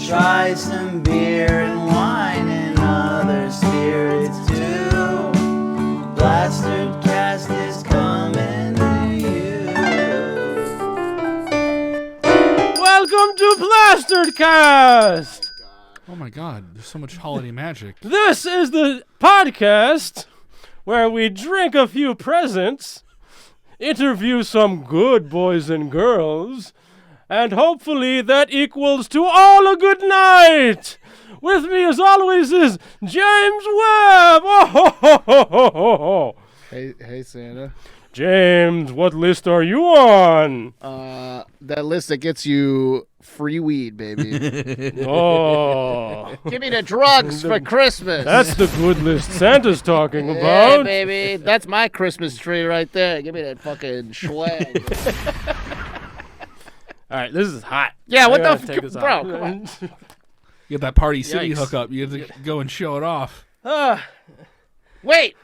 Try some beer and wine and other spirits too. Plastered Cast is coming to you. Welcome to Plastered Cast! Oh my god, there's so much holiday magic. This is the podcast where we drink a few presents, interview some good boys and girls, and hopefully that equals to all a good night. With me as always is James Webb. Oh, ho, ho, ho, ho, ho, ho. Hey, Santa. James, what list are you on? That list that gets you free weed, baby. Oh, Give me the drugs for Christmas. that's the good list Santa's talking Yeah, about. baby. That's my Christmas tree right there. Give me that fucking swag. All right, this is hot. Yeah, what I the gotta take this bro, off. come on. You got that Party City Yikes. hookup. You have to go and show it off. Wait.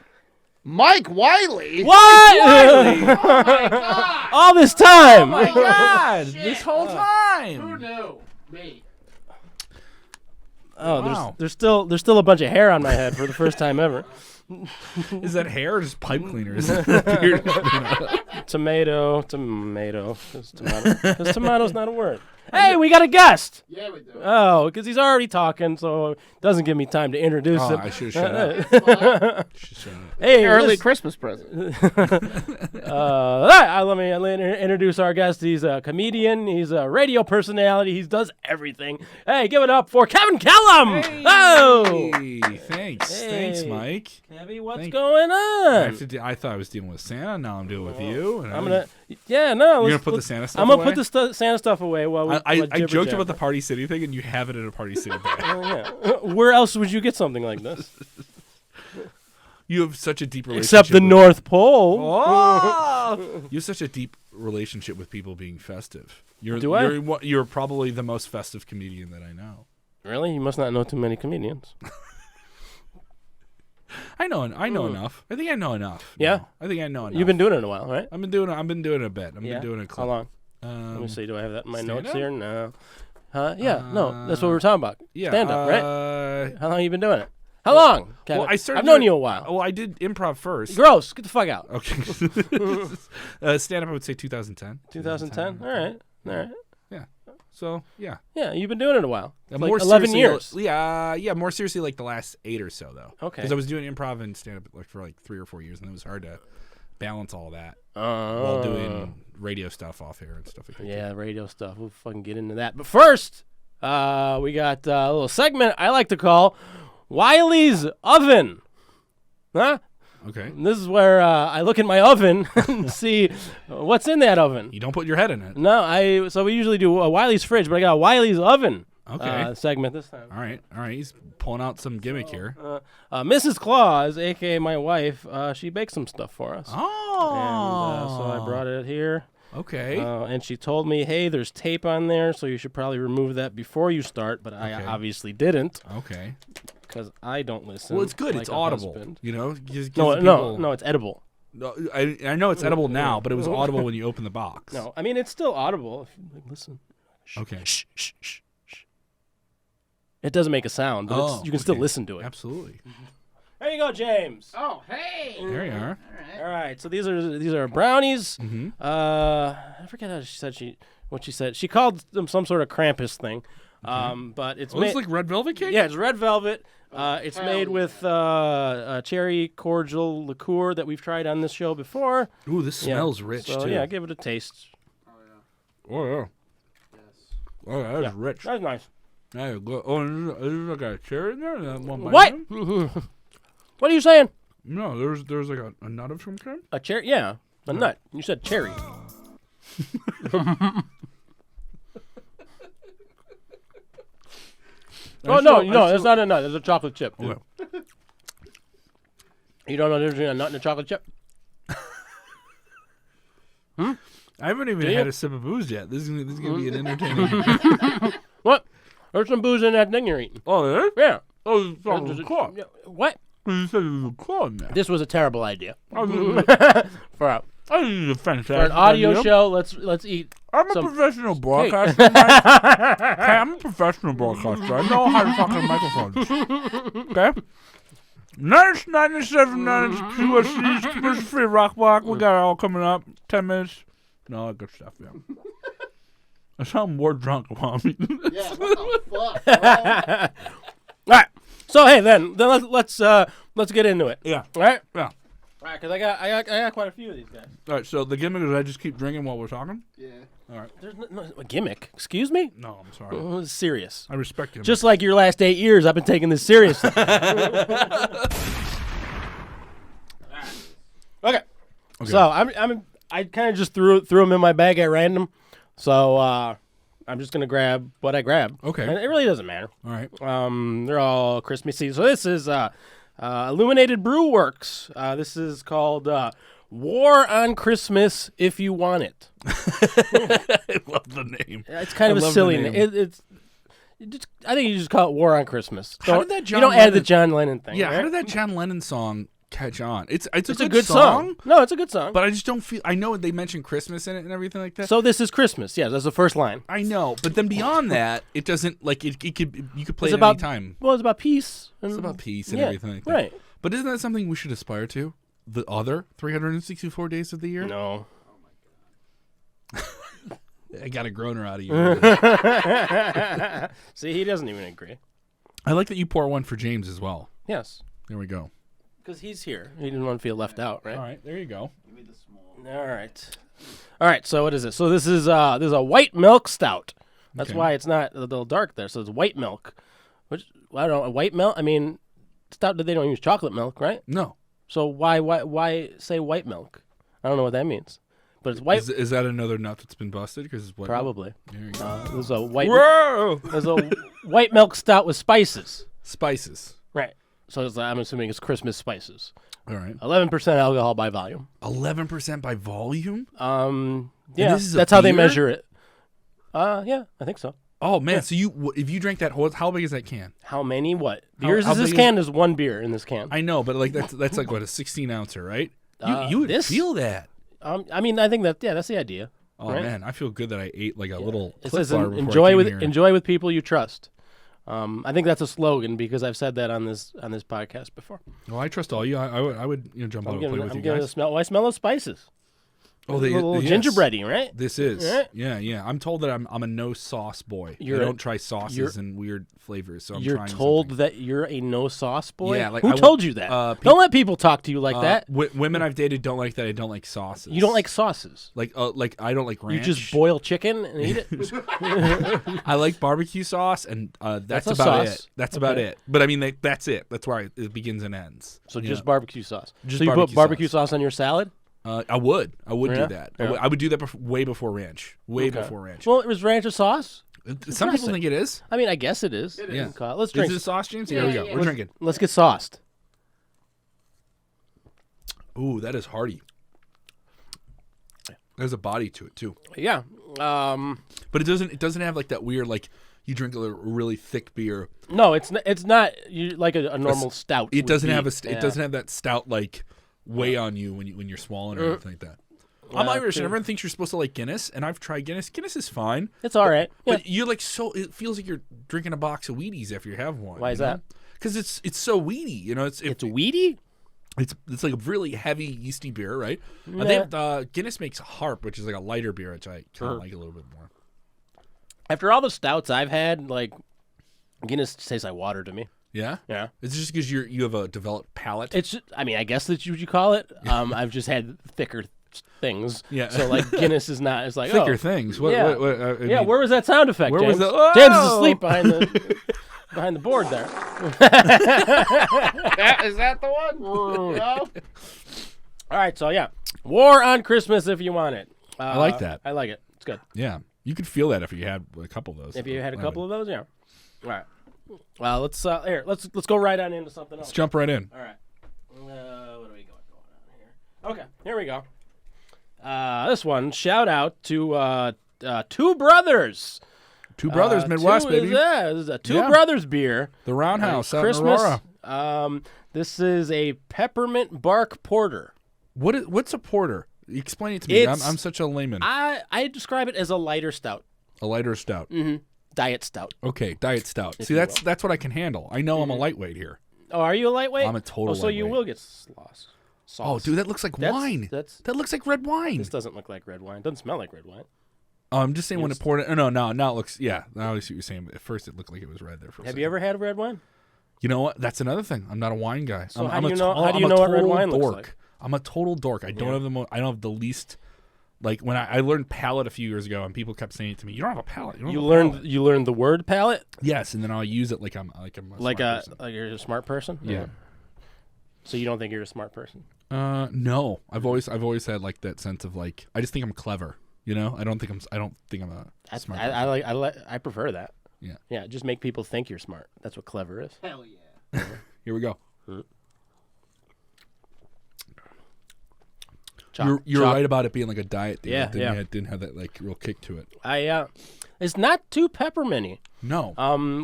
Mike Wiley? What? Oh, my God. All this time. Oh my god! This whole Who time. knew? Me. Oh, Wow. there's still a bunch of hair on my head for the first time ever. Is that hair or just pipe cleaners? Tomato. Because tomato's not a word. Hey, we got a guest. Yeah, we do. Oh, because he's already talking, so it doesn't give me time to introduce Oh, him. I should have shut up. Hey, Early Christmas present. let me introduce our guest. He's a comedian. He's a radio personality. He does everything. Hey, give it up for Kevin Kellam. Oh, Hey, thanks. Hey. Thanks, Mike. Kevin, what's Thank- going on? I thought I was dealing with Santa. Now I'm dealing with you. And I'm gonna. Yeah, no. You're let's- gonna put the let's- Santa stuff I'm gonna away? put the Santa stuff away while we. I joked about the Party City thing, and you have it at a Party City thing. Yeah. Where else would you get something like this? You have such a deep relationship. Except the with- North Pole. Oh! You have such a deep relationship with people being festive. Do I? You're probably the most festive comedian that I know. Really? You must not know too many comedians. I know enough. I think I know enough. Yeah? No, I think I know enough. You've been doing it a while, right? I've been doing it a bit. I've Yeah. been doing it. How long? Let me see. Do I have that in my notes here? No. Yeah. No. That's what we were talking about. Yeah. Stand up, right? How long you been doing it? How long? Kevin? Well, I started. I've known doing- you a while. Well, I did improv first. Gross. Get the fuck out. Okay. Stand up, I would say 2010. 2010. All right. Yeah. So yeah. Yeah. You've been doing it a while. Like more 11 seriously, years. Yeah. More seriously, like the last 8 or so, though. Okay. Because I was doing improv and stand up for like 3 or 4 years, and it was hard to balance all that Oh. while doing radio stuff off air and stuff like that. Yeah, radio stuff. We'll fucking get into that. But first, we got a little segment I like to call Wiley's Oven. Huh? Okay. And this is where I look in my oven and see what's in that oven. You don't put your head in it. No, so we usually do a Wiley's fridge, but I got a Wiley's oven segment this time. All right. He's pulling out some gimmick here. Mrs. Claus, a.k.a. my wife, she baked some stuff for us. Oh. And so I brought it here. Okay. And she told me, hey, there's tape on there, so you should probably remove that before you start, but I obviously didn't. Okay. Because I don't listen. Well, it's good. like It's a audible. husband. You know? Gives No, people- it's edible. No, I know it's edible now, but it was audible when you open the box. No, I mean, it's still audible. If you listen. Okay. Shh. It doesn't make a sound, but you can still listen to it. Absolutely. There you go, James. Oh, hey. There you are. All right, so these are brownies. Mm-hmm. I forget how what she said. She called them some sort of Krampus thing. But it's Oh, it's like red velvet cake? yeah, it's red velvet. It's made with a cherry cordial liqueur that we've tried on this show before. Ooh, this smells rich, so, too. yeah, give it a taste. Oh, yeah. Yes. Oh, that was rich. That's nice. Hey, good. Oh, is there like a cherry in there? That one by What? them? What are you saying? No, there's like a nut of some kind? A cherry? Yeah, a nut. You said cherry. Oh, no, it's not a nut. It's a chocolate chip. Dude. Okay. You don't know the difference between a nut and a chocolate chip? I haven't even Do you? had a sip of booze yet. This is gonna be an entertaining. What? There's some booze in that thing you're eating. Oh, yeah? Yeah. Oh, it's on the clock. Yeah, what? You said it was a claw in there. This was a terrible idea. Oh, For I think it's a fantastic For an audio idea. show, let's eat. I'm a some- professional broadcaster. Hey, I'm a professional broadcaster. I know how to talk on microphones. Okay? 97 QSC's commercial-free rock block. We got it all coming up. 10 minutes. And all that good stuff, yeah. I sound more drunk while I'm eating this. Yeah, what the fuck? All right. So hey, then let's get into it. Yeah. All right. Yeah. All right, because I got quite a few of these guys. All right, so the gimmick is I just keep drinking while we're talking? Yeah. All right. There's no a gimmick. Excuse me. No, I'm sorry. Oh, it's serious. I respect him. Just like your last 8 years, I've been taking this seriously. Okay. So I kind of just threw them in my bag at random. So I'm just gonna grab what I grab. Okay. And it really doesn't matter. All right. They're all Christmassy. So this is Illuminated Brew Works. This is called War on Christmas If You Want It. I love the name. It's kind of I a love silly the name. name. I think you just call it War on Christmas. How did that you John don't add the Lennon- John Lennon thing. Yeah, right? how did that John Lennon song catch on? It's It's a good song. No, it's a good song. But I just don't feel. I know they mentioned Christmas in it and everything like that. So this is Christmas. Yeah, that's the first line. I know, but then beyond that, it doesn't like it could. You could play It's it about any time. Well, it's about peace. It's about peace and yeah, everything like that. Right. But isn't that something we should aspire to? The other 364 days of the year. No. I got a groaner out of you. See, he doesn't even agree. I like that you pour one for James as well. Yes. There we go. Because he's here. He didn't want to feel left out, right? All right, there you go. All right. All right, so what is it? So this is a white milk stout. That's Okay. why it's not a little dark there. So it's white milk. Which, I don't know, a white milk? I mean, stout, they don't use chocolate milk, right? No. So why say white milk? I don't know what that means. But it's white. Is that another nut that's been busted? Because it's white. Probably. There you go. There's a white. Whoa! There's a white milk stout with spices. Spices. Right. So I'm assuming it's Christmas spices. All right. 11% alcohol by volume. 11% by volume. Yeah, this is a that's how they beer? measure it. Yeah, I think so. Oh man! So if you drank that whole, how big is that can? How many? What beers how is this big is- can? There's one beer in this can. I know, but like that's like what, a 16 ouncer, right? You would this- feel that. I mean, I think that's the idea. Oh right? man, I feel good that I ate like a little. It Clif says bar before I enjoy came with here. enjoy with people you trust. I think that's a slogan because I've said that on this podcast before. Well, I trust all you. I would jump on and play with I'm you getting a guys. smell. Oh, I smell those spices. Oh, a little yes. gingerbready, right? This is. Right? Yeah. I'm told that I'm a no sauce boy. I You're a- don't try sauces and weird flavors. So I'm You're trying told something. that you're a no sauce boy. Yeah, like who I told won't- you that? peop- Don't let people talk to you like that. Women I've dated don't like that. I don't like sauces. You don't like sauces. like I don't like ranch. You just boil chicken and eat it. I like barbecue sauce, and that's a about sauce. it. That's about Okay. it. But I mean, that's it. That's where it begins and ends. So Yeah. just barbecue sauce. Just so you put barbecue barbecue sauce. sauce on your salad? I would Yeah? do that. Yeah. I would do that way before ranch. Way Okay. before ranch. Well, is ranch a sauce? Some people think it is. I mean, I guess it is. Yeah. Let's drink. Is it sauce, James? Here we go. We're drinking. Let's get sauced. Ooh, that is hearty. There's a body to it too, Yeah. but it doesn't have like that weird like you drink a really thick beer. No, it's not like a normal stout. It would doesn't be. have Yeah. it doesn't have that stout like weigh on you when you're swallowing or anything like that. I'm Irish, true. and everyone thinks you're supposed to like Guinness, and I've tried Guinness. Guinness is fine, It's all right. Yeah. but you're like it feels like you're drinking a box of Wheaties after you have one. Why is that? Because it's so weedy, you know. It's weedy. It's like a really heavy yeasty beer, right? Nah. They have, Guinness makes Harp, which is like a lighter beer, which I kind of like a little bit more. After all the stouts I've had, like Guinness tastes like water to me. Yeah, Yeah. It's just because you have a developed palate. It's. I mean, I guess that's what you call it. I've just had thicker things. Yeah. So like Guinness is not. It's like thicker oh, things. Yeah. I Yeah. mean, Where was that sound effect? where James? was the- James is Oh! asleep behind the board there. Is that the one? No? All right. So yeah, War on Christmas if you want it. I like that. I like it. It's good. Yeah, you could feel that if you had a couple of those. If you had a couple of those, yeah. All right. Well, let's go right on into something else. Let's jump right in. All right. What do we got going on here? Okay, here we go. This one, shout out to Two Brothers. Two Brothers, Midwest, baby. Yeah, this is a Two Yeah. Brothers beer. The Roundhouse out in Christmas. Aurora. This is a peppermint bark porter. What's a porter? Explain it to me. It's- I'm such a layman. I describe it as a lighter stout. A lighter stout. Diet stout. Okay, diet stout. See, you that's what I can handle. I know I'm a lightweight here. Oh, are you a lightweight? I'm a total so you lightweight. will get sauce. Oh, dude, that looks like wine. That looks like red wine. This doesn't look like red wine. Doesn't smell like red wine. Oh, I'm just saying when it poured it. No, now it looks. Yeah, now I see what you're saying. But at first, it looked like it was red there for a Have second. you ever had red wine? You know what? That's another thing. I'm not a wine guy. So I'm how do a you know? to- How do you I'm a know what red total wine dork. looks like? I'm a total dork. I don't have I don't have the least. Like when I learned palate a few years ago, and people kept saying it to me, "You don't have a palate." You learned the word palate. Yes, and then I'll use it like I'm a smart person. Like you're a smart person. Yeah. So you don't think you're a smart person? No. I've always had like that sense of like I just think I'm clever. You know, I don't think I'm a smart person. I prefer that. Yeah. Yeah. Just make people think you're smart. That's what clever is. Hell yeah. Here we go. You're Chalk. right about it being like a diet thing. Yeah, It didn't have that like real kick to it. It's not too pepperminty. No.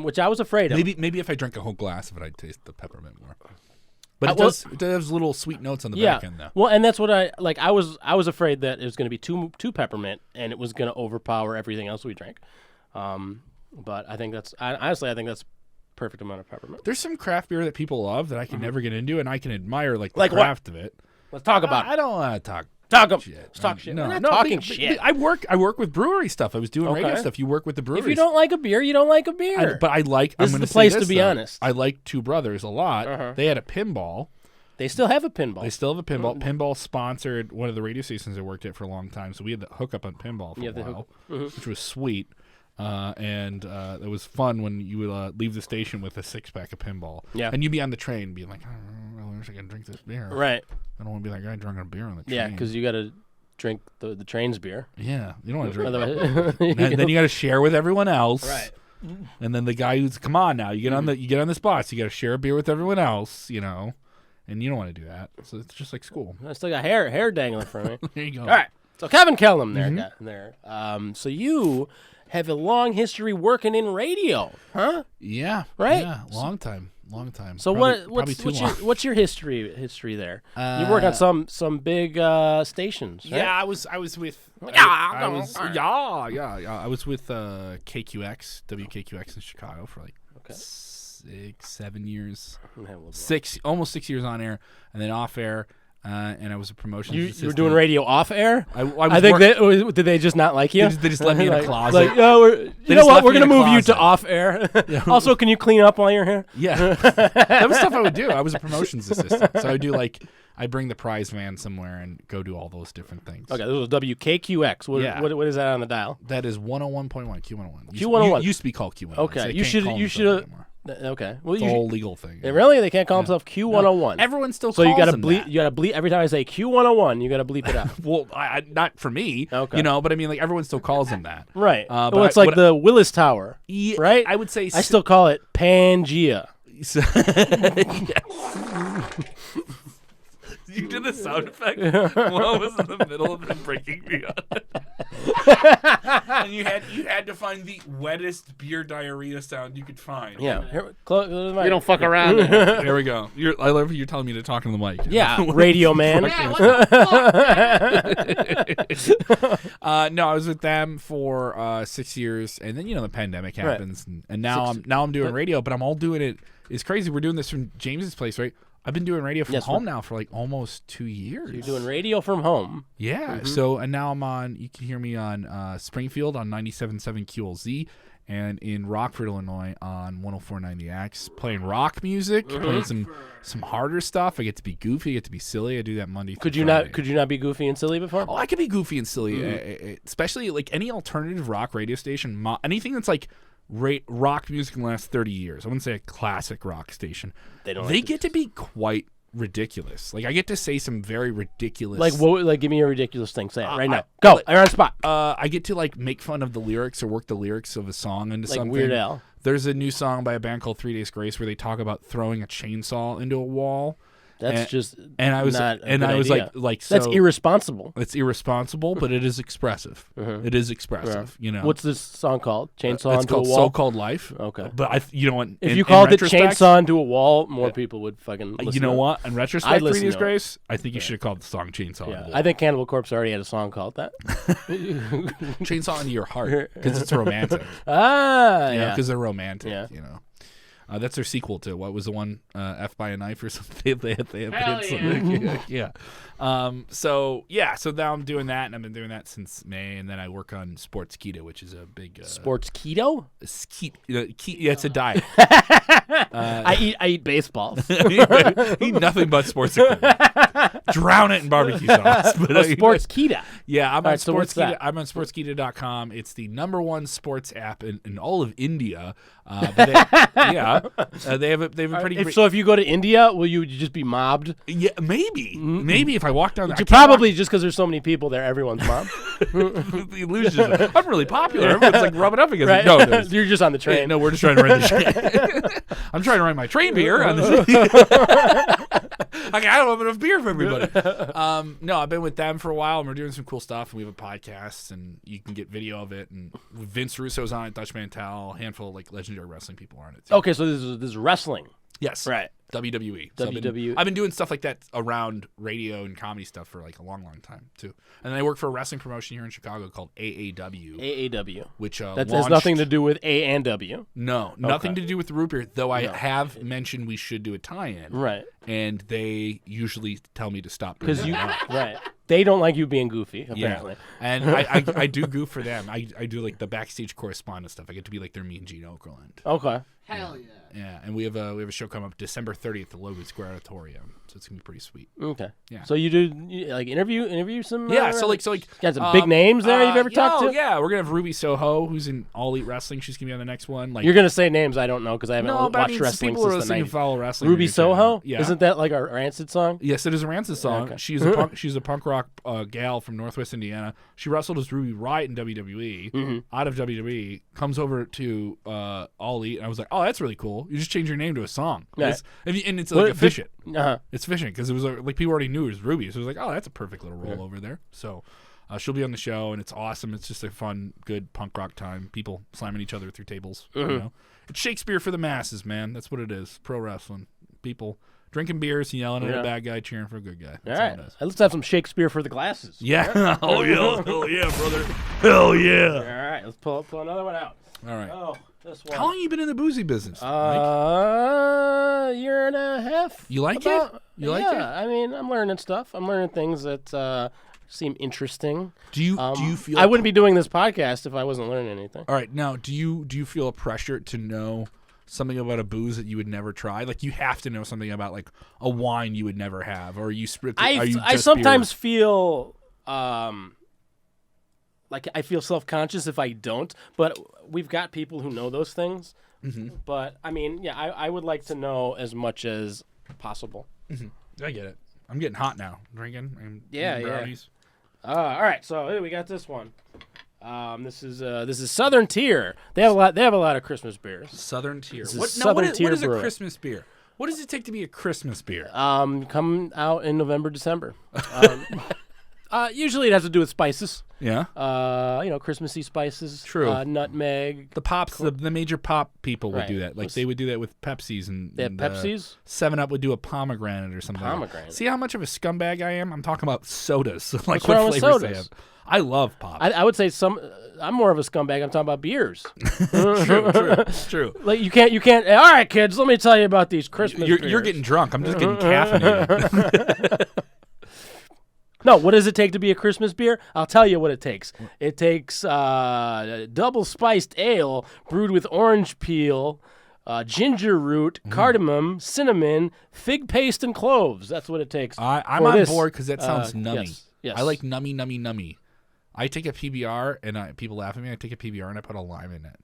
Which I was afraid of. Maybe if I drank a whole glass of it, I'd taste the peppermint more. But it does little sweet notes on the back end though. Well, and that's what I like. I was afraid that it was going to be too peppermint and it was going to overpower everything else we drank. But I think that's perfect amount of peppermint. There's some craft beer that people love that I can never get into, and I can admire like the Like what? craft of it. Let's talk about I don't want to talk. shit. Shit. Talk shit. No, We're not no, talking but shit. I work with brewery stuff. I was doing radio Okay. stuff. You work with the breweries. If you don't like a beer, you don't like a beer. But I like. This I'm is gonna the place say to this, be though. honest. I like Two Brothers a lot. They had a pinball. They still have a pinball. They still have a pinball. Pinball sponsored one of the radio stations I worked at for a long time, so we had the hookup on pinball for a while, which was sweet. And it was fun when you would leave the station with a 6-pack of pinball. Yeah. And you'd be on the train being like, I wish I could drink this beer. Right. I don't want to be that guy drinking a beer on the train. Yeah, because you got to drink the train's beer. Yeah, you don't want to drink. Otherwise, And then you got to share with everyone else. Right. And then the guy who's come on now, you get on the spots, you got to share a beer with everyone else, you know, and you don't want to do that. So it's just like school. I still got hair dangling from me. There you go. All right. So Kevin Kellam there. So you have a long history working in radio, huh? Yeah. Right? Yeah. Long time. So Probably too long. what's your history there? You work on some big stations, right? Yeah, I was with Yeah, I was with KQX, WKQX in Chicago for like 6-7 years. Almost 6 years on air, and then off air. And I was a promotions You assistant. were doing radio off air? I think did they just not like you? They just let me in a closet. Like, oh, you know just what? left We're me in gonna a move you to closet. off air. Also, can you clean up while you're here? Yeah, that was stuff I would do. I was a promotions assistant, so I do I bring the prize van somewhere and go do all those different things. Okay, this was WKQX. What is that on the dial? That is 101.1 Q101. Q101 used to be called Q101. Okay, so they you can't should call you themselves should. anymore. Okay, well, It's a whole legal thing. Really, they can't call themselves Q101. Everyone still So calls you gotta them bleep. that. You gotta bleep every time I say Q101. You gotta bleep it out. Well, not for me, Okay. you know, but I mean, like everyone still calls them that. Right. But Well, it's like the Willis Tower. Yeah, Right? I would say I still call it Pangea. You did the sound effect while I was in the middle of them breaking me up. And you had to find the wettest beer diarrhea sound you could find. Yeah. Here, close the mic. You don't fuck around. There we go. I love you telling me to talk into the mic. Yeah, radio man. No, I was with them for 6 years, and then the pandemic happens, and now I'm doing radio, but I'm all doing it. It's crazy. We're doing this from James's place, right? I've been doing radio from home now for like almost 2 years. You're doing radio from home. Yeah. So, and now I'm on, you can hear me on Springfield on 97.7 QLZ and in Rockford, Illinois on 104.9 The Axe, playing rock music, playing some harder stuff. I get to be goofy, I get to be silly. I do that Monday through Friday. Could you not be goofy and silly before? Oh, I could be goofy and silly, especially like any alternative rock radio station, anything that's like rock music in the last 30 years. I wouldn't say a classic rock station. They get to be quite ridiculous. Like I get to say some very ridiculous. Like what? Like give me a ridiculous thing. Say it right now. Go. You're on spot. I get to like make fun of the lyrics or work the lyrics of a song into Like something. Weird Al. There's a new song by a band called 3 Days Grace where they talk about throwing a chainsaw into a wall. That's just and I was not a and good I was idea. like so That's irresponsible. it's irresponsible, but it is expressive. It is expressive. You know, What's this song called? Chainsaw it's into called a wall? So-Called Life. Okay. But you know what? If you called it Chainsaw into a wall, more people would fucking listen you know to it. what? In retrospect, I'd listen Previous to it. Grace, I think you should have called the song Chainsaw. Into Yeah, the Wall. I think Cannibal Corpse already had a song called that. Chainsaw into your heart because it's romantic. Yeah. Because they're romantic. Yeah. You know. That's their sequel to what was the one F by a Knife or something. They had Hell something. Yeah. So now I'm doing that, and I've been doing that since May, and then I work on Sports Keto, which is a big Sports keto? it's a diet. I eat baseballs. Eat nothing but sports equipment. Drown it in barbecue sauce. But Sports keto. Yeah, I'm All on right, so what's Sports Keto. that? I'm on sportsketo.com. It's the #1 sports app in all of India. But they have a pretty great. So if you go to India, will you just be mobbed? Yeah, maybe if I walk down there, Probably just because there's so many people there, everyone's mobbed. the illusion. I'm really popular. Everyone's like rubbing up against Right? me. No, You're just on the train. no, we're just trying to rent the shit. I'm trying to rent my train beer on the. Okay, I don't have enough beer for everybody. No, I've been with them for a while, and we're doing some cool stuff. And we have a podcast, and you can get video of it. And Vince Russo's on it, Dutch Mantel, a handful of like legendary wrestling people are on it too. Okay, so this is wrestling. Yes. Right. WWE. So WWE. I've been doing stuff like that around radio and comedy stuff for like a long, long time too. And then I work for a wrestling promotion here in Chicago called AAW. AAW. Which that has nothing to do with A and W. No, nothing to do with the root beer. Though I No. have mentioned we should do a tie-in. Right. And they usually tell me to stop doing Because you that. right. They don't like you being goofy, apparently. Yeah. And I do goof for them. I do like the backstage correspondence stuff. I get to be like their Mean Gene Okerlund. Okay. Hell yeah. Yeah, and we have a show coming up December 30th at the Logan Square Auditorium, so it's gonna be pretty sweet. Okay. Yeah. So you do like interview some. Yeah. So like got some big names there you've ever talked to. Yeah, we're gonna have Ruby Soho, who's in All Elite Wrestling. She's gonna be on the next one. Like You're gonna say names I don't know because I haven't no, but watched I mean, wrestling people are since the listening 90s. and follow wrestling. Ruby Soho? Yeah. Isn't that like our Rancid song? Yes, it is a Rancid song. Okay. She's a punk rock gal from Northwest Indiana. She wrestled as Ruby Riott in WWE. Mm-hmm. Out of WWE, comes over to All Elite, and I was like, oh, that's really cool. You just change your name to a song. Right. And it's like efficient. Uh-huh. It's efficient because it was like people already knew it was Ruby, so it was like, oh, that's a perfect little role over there. So she'll be on the show, and it's awesome. It's just a fun, good punk rock time. People slamming each other through tables. You know, it's Shakespeare for the masses, man. That's what it is. Pro wrestling. People drinking beers and yelling at a bad guy, cheering for a good guy. That's All all it right. is. Let's have some Shakespeare for the glasses. Yeah. Oh yeah. Hell yeah, brother. Hell yeah. All right. Let's pull another one out. All right. Oh, this one. How long have you been in the boozy business? Mike? Year and a half. You like it? You like it? I mean, I'm learning stuff. I'm learning things that seem interesting. Do you feel? I wouldn't be doing this podcast if I wasn't learning anything. All right. Now, do you feel a pressure to know something about a booze that you would never try? Like you have to know something about like a wine you would never have, or are you I sometimes feel like I feel self-conscious if I don't, but we've got people who know those things. Mm-hmm. But I mean, yeah, I would like to know as much as possible. I get it. I'm getting hot now. Drinking and Yeah, eating brownies. All right, so hey, we got this one. This is Southern Tier. They have a lot of Christmas beers. Southern Tier. This is What Southern is Tier a Brewing. Christmas beer? What does it take to be a Christmas beer? Come out in November, December. Usually it has to do with spices. Yeah. Christmassy spices. True. Nutmeg. The pops, the major pop people would Right. do that. Like they would do that with Pepsis and. They have Pepsis? 7-Up would do a pomegranate or something. Pomegranate. See how much of a scumbag I am? I'm talking about sodas. Like What's wrong what with flavors they sodas? have. I love pop. I would say I'm more of a scumbag. I'm talking about beers. True. Like you can't. All right, kids. Let me tell you about these Christmas. You're beers. getting drunk. I'm just getting caffeinated. No, what does it take to be a Christmas beer? I'll tell you what it takes. It takes double spiced ale brewed with orange peel, ginger root, cardamom, cinnamon, fig paste, and cloves. That's what it takes. I'm for on this. board because that sounds nummy. Yes. I like nummy. I take a PBR and people laugh at me. I take a PBR and I put a lime in it.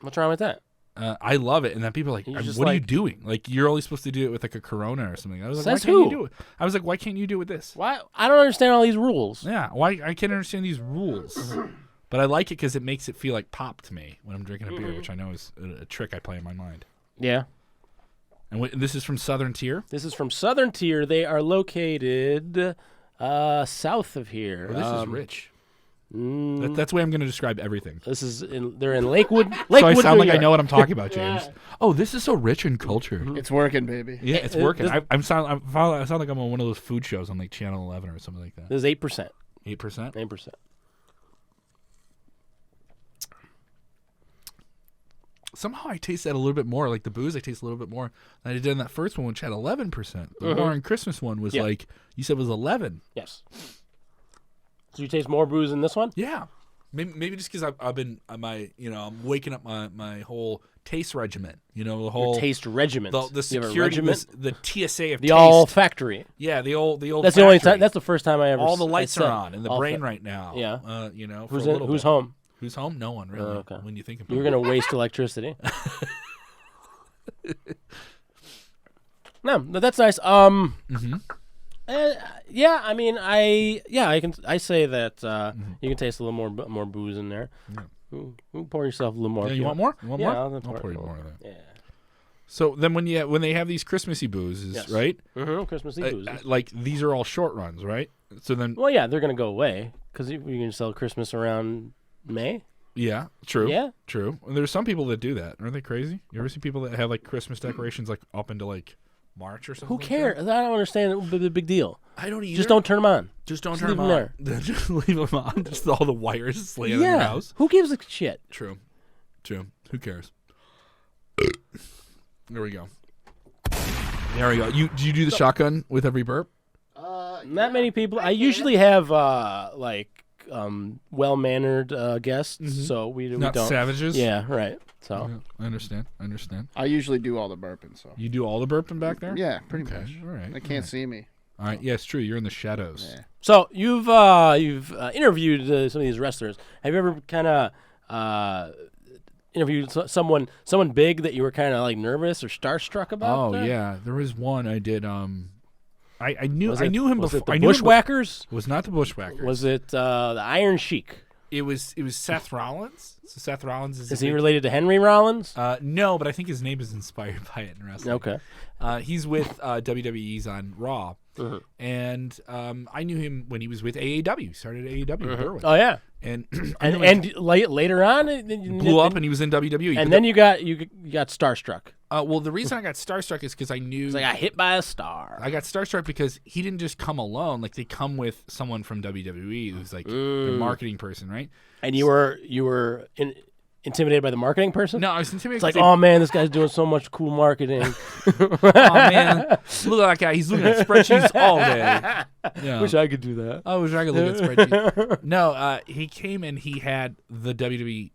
What's wrong with that? I love it, and then people are like, You're just "What are you like- doing? Like, you're only supposed to do it with like a Corona or something." I was like, Says "Why can't who? you do it?" I was like, "Why can't you do it with this?" Why? I don't understand all these rules. Yeah, why? I can't understand these rules, but I like it because it makes it feel like pop to me when I'm drinking a beer, which I know is a trick I play in my mind. Yeah. And this is from Southern Tier? This is from Southern Tier. They are located south of here. Oh, this is rich. That's the way I'm going to describe everything. They're in Lakewood. So I sound like I know what I'm talking about, James. Oh, this is so rich and cultured. It's working, baby. Yeah, it's working. I sound like I'm on one of those food shows on like Channel 11 or something like that. This is 8%. 8%? 8%. Somehow I taste that a little bit more. Like the booze, I taste a little bit more than I did in that first one, which had 11%. The Warren Christmas one was like, you said was 11. Yes. So you taste more booze in this one? Yeah. Maybe just because I've been, I'm waking up my whole taste regimen. You know, the whole. Your taste regiment. The security, the TSA of the taste. olfactory. Yeah, the old. That's the only time. That's the first time I ever. All the lights are on in the brain right now. Yeah. Who's home? Who's home? No one really. Okay. When you think about You're gonna waste electricity. No, that's nice. Yeah, I mean, I say that you can taste a little more booze in there. Yeah. Pour yourself a little more. Yeah, you want more? You want more? I'll pour you more of that. Yeah. So then when they have these Christmassy boozes, right? Mm-hmm. Christmassy boozes. Like these are all short runs, right? So then. Well, yeah, they're gonna go away because you're gonna sell Christmas around May. Yeah, true. Yeah, true. And there's some people that do that. Aren't they crazy? You ever see people that have like Christmas decorations like up into like March or something? Who cares? I don't understand the big deal. I don't either. Just don't turn them on. Just don't turn them on. There. Just leave them on. Just all the wires laying in your house. Who gives a shit? True. Who cares? There we go. Do you do the shotgun with every burp? Not many people. I usually have well-mannered guests, so we Not don't. Savages? Yeah, right. So I understand. I usually do all the burping, so. You do all the burping back there? Yeah, pretty much. All right. They can't see me. All right. Yeah, it's true. You're in the shadows. Yeah. So you've interviewed some of these wrestlers. Have you ever kind of interviewed someone big that you were kind of like nervous or starstruck about? Oh yeah, there was one I did. I knew him was before. It the Bushwhackers? It was not the Bushwhackers. Was it the Iron Sheik? It was Seth Rollins. So Seth Rollins is he related to Henry Rollins? No, but I think his name is inspired by it in wrestling. Okay. He's with WWE's on Raw. And I knew him when he was with AAW. He started AAW with Berwick. Oh yeah. And later on, blew up, and he was in WWE. And then you got starstruck. Well, the reason I got starstruck is because I knew I got hit by a star. I got starstruck because he didn't just come alone. Like they come with someone from WWE who's like the marketing person, right? And you were intimidated by the marketing person? No, I was intimidated. It's like, oh man, this guy's doing so much cool marketing. Oh man, look at that guy. He's looking at spreadsheets all day. Yeah. Wish I could do that. I wish I could look at spreadsheets. No, he came and he had the WWE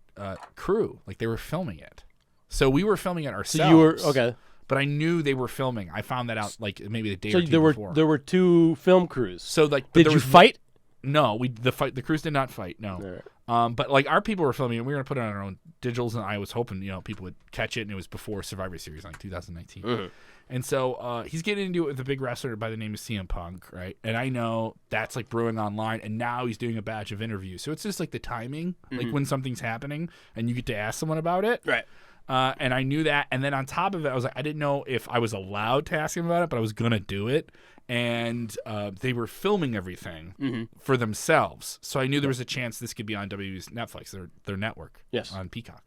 crew. Like they were filming it. So we were filming it ourselves. So you were okay. But I knew they were filming. I found that out like maybe the day or two before. There were two film crews. So like, did you fight? No, the crews did not fight. No. Right. But like our people were filming, and we were gonna put it on our own digitals, and I was hoping people would catch it, and it was before Survivor Series, like 2019. And so he's getting into it with a big wrestler by the name of CM Punk, right? And I know that's like brewing online, and now he's doing a batch of interviews. So it's just like the timing, like when something's happening, and you get to ask someone about it, right? And I knew that, and then on top of it, I was like, I didn't know if I was allowed to ask him about it, but I was gonna do it. And they were filming everything for themselves, so I knew there was a chance this could be on WWE's Netflix, their network, on Peacock.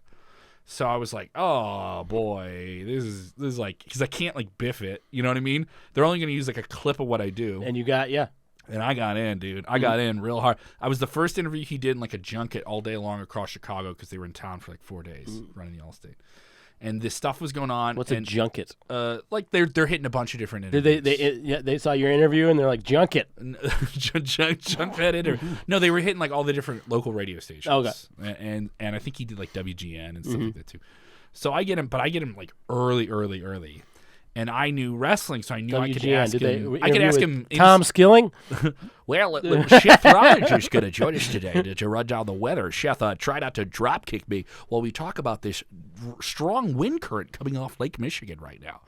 So I was like, oh boy, this is like, because I can't like biff it, you know what I mean? They're only gonna use like a clip of what I do, and you got And I got in, dude. I got in real hard. I was the first interview he did in like a junket all day long across Chicago because they were in town for like 4 days running the Allstate. And this stuff was going on. What's a junket? Like they're hitting a bunch of different interviews. Did they saw your interview and they're like, junket. Junket interview. No, they were hitting like all the different local radio stations. Okay. And I think he did like WGN and stuff like that too. So I get him like early. And I knew wrestling, so I knew I could ask him. I could ask him. Tom Skilling? Well, Chef Rogers is going to join us today to run down the weather. Chef tried out to drop kick me while we talk about this strong wind current coming off Lake Michigan right now.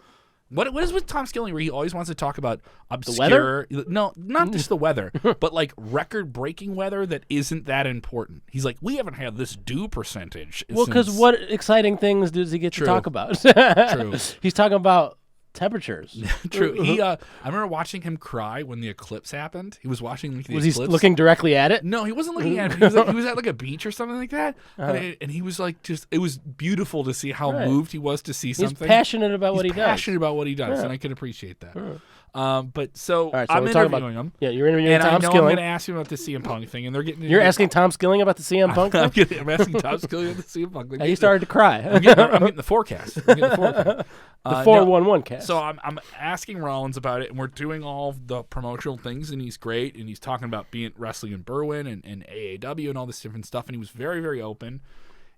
What is with Tom Skilling where he always wants to talk about obscure... The weather? No, not just the weather, but like record-breaking weather that isn't that important. He's like, we haven't had this dew percentage. Well, because what exciting things does he get to talk about? True. He's talking about temperatures. True. I remember watching him cry when the eclipse happened. He was watching the Was eclipse. he looking directly at it? No, he wasn't looking at it. He was at like a beach or something like that. And he was like, it was beautiful to see how moved he was to see something. He's passionate about what he does. Passionate about what he does, and I can appreciate that. But so, All right, so I'm we're talking interviewing about, him. Yeah, you're interviewing And Tom I know Skilling. I'm going to ask him about the CM Punk thing, and they're getting. You're asking Tom Skilling about the CM Punk thing? I'm asking Tom Skilling about the CM Punk thing. And he started to cry. I'm getting the forecast. I'm getting the forecast. The 411 cast. So I'm asking Rollins about it, and we're doing all of the promotional things, and he's great, and he's talking about being wrestling in Berwyn and AAW and all this different stuff, and he was very, very open.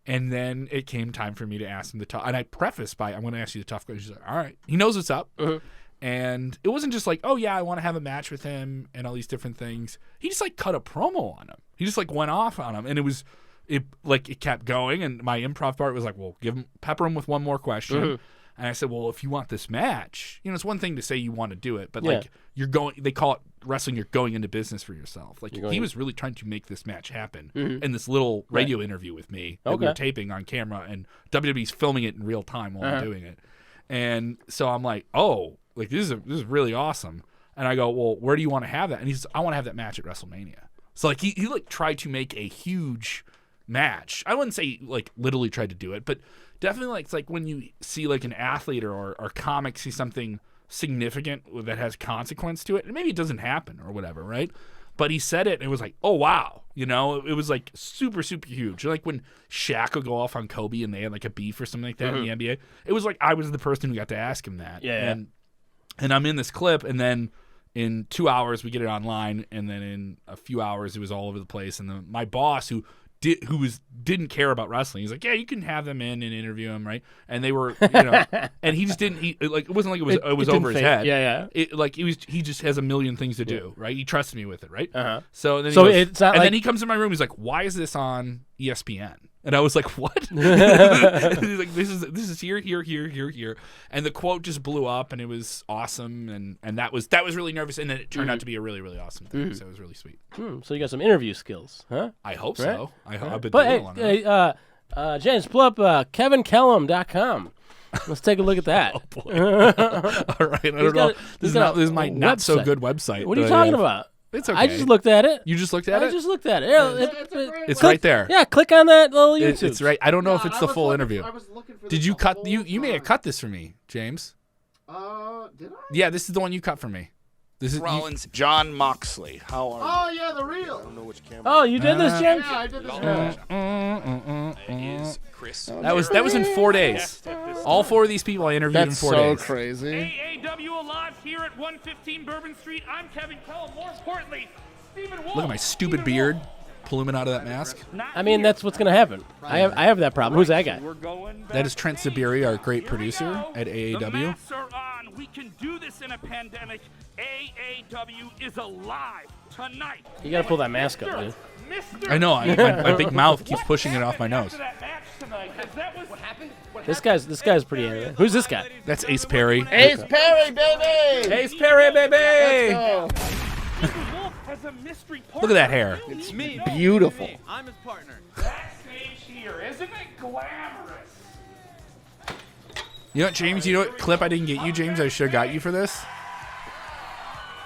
And then it came time for me to ask him the tough, and I prefaced by, I'm going to ask you the tough question. He's like, all right. He knows what's up. And it wasn't just like, oh, yeah, I want to have a match with him and all these different things. He just, like, cut a promo on him. He just, like, went off on him. And it kept going. And my improv part was like, well, pepper him with one more question. And I said, well, if you want this match, it's one thing to say you want to do it, but like they call it wrestling, you're going into business for yourself. Like he was really trying to make this match happen in this little radio interview with me that we were taping on camera, and WWE's filming it in real time while I'm doing it. And so I'm like, oh, like this is really awesome. And I go, well, where do you want to have that? And he says, I want to have that match at WrestleMania. So like he like tried to make a huge match. I wouldn't say like literally tried to do it, but definitely like it's like when you see like an athlete or comic see something significant that has consequence to it, and maybe it doesn't happen or whatever, right? But he said it and it was like, oh wow, it was like super, super huge. Like when Shaq would go off on Kobe and they had like a beef or something like that in the NBA. It was like I was the person who got to ask him that. Yeah. And I'm in this clip, and then in 2 hours we get it online, and then in a few hours it was all over the place. And then my boss who didn't care about wrestling. He's like, yeah, you can have them in and interview them, right? And they were, and he just didn't. It wasn't like it was over his head. Yeah. He just has a million things to do, right? He trusts me with it, right? So then it's not. Then he comes in my room. He's like, why is this on ESPN? And I was like, what? And he's like, this is here. And the quote just blew up, and it was awesome, and that was really nervous, and then it turned out to be a really, really awesome thing. So it was really sweet. So you got some interview skills, huh? I hope so. I've been but doing one. James, pull up KevinKellam.com. Let's take a look at that. Oh boy! All right, I don't know. This is my not so good website. What are you talking about? It's okay. I just looked at it. You just looked at it? I just looked at it. Yeah, it's right there. Yeah, click on that little YouTube. It's right. I don't know if it's the full interview. I was looking for Did you cut? You may have cut this for me, James. Did I? Yeah, this is the one you cut for me. This is Rollins, John Moxley. How are you? Oh yeah, the real. I don't know which camera. Oh, you did this, James? Yeah, I did this. Is Chris. That was in 4 days. All 4 of these people I interviewed in 4 days. That's so crazy. AAW Alive here at 115 Bourbon Street. I'm Kevin Kellam. More importantly, Stephen Wolf. Look at my stupid beard pluming out of that mask. I mean, that's what's going to happen. I have that problem. Who's that guy? We're going That is Trent Siberi, our great producer at The AAW. masks are on. We can do this in a pandemic. AAW is alive tonight. You got to pull that mask up, dude. I know. My big mouth keeps pushing it off my nose. This guy's pretty animated. Who's this guy? That's Ace Perry. Ace Perry, baby. Ace Perry, baby! Let's Look at that hair. It's me. Beautiful. I'm his partner. Backstage here, isn't it glamorous? You know what, James? You know what clip I didn't get you, James? I should have got you for this.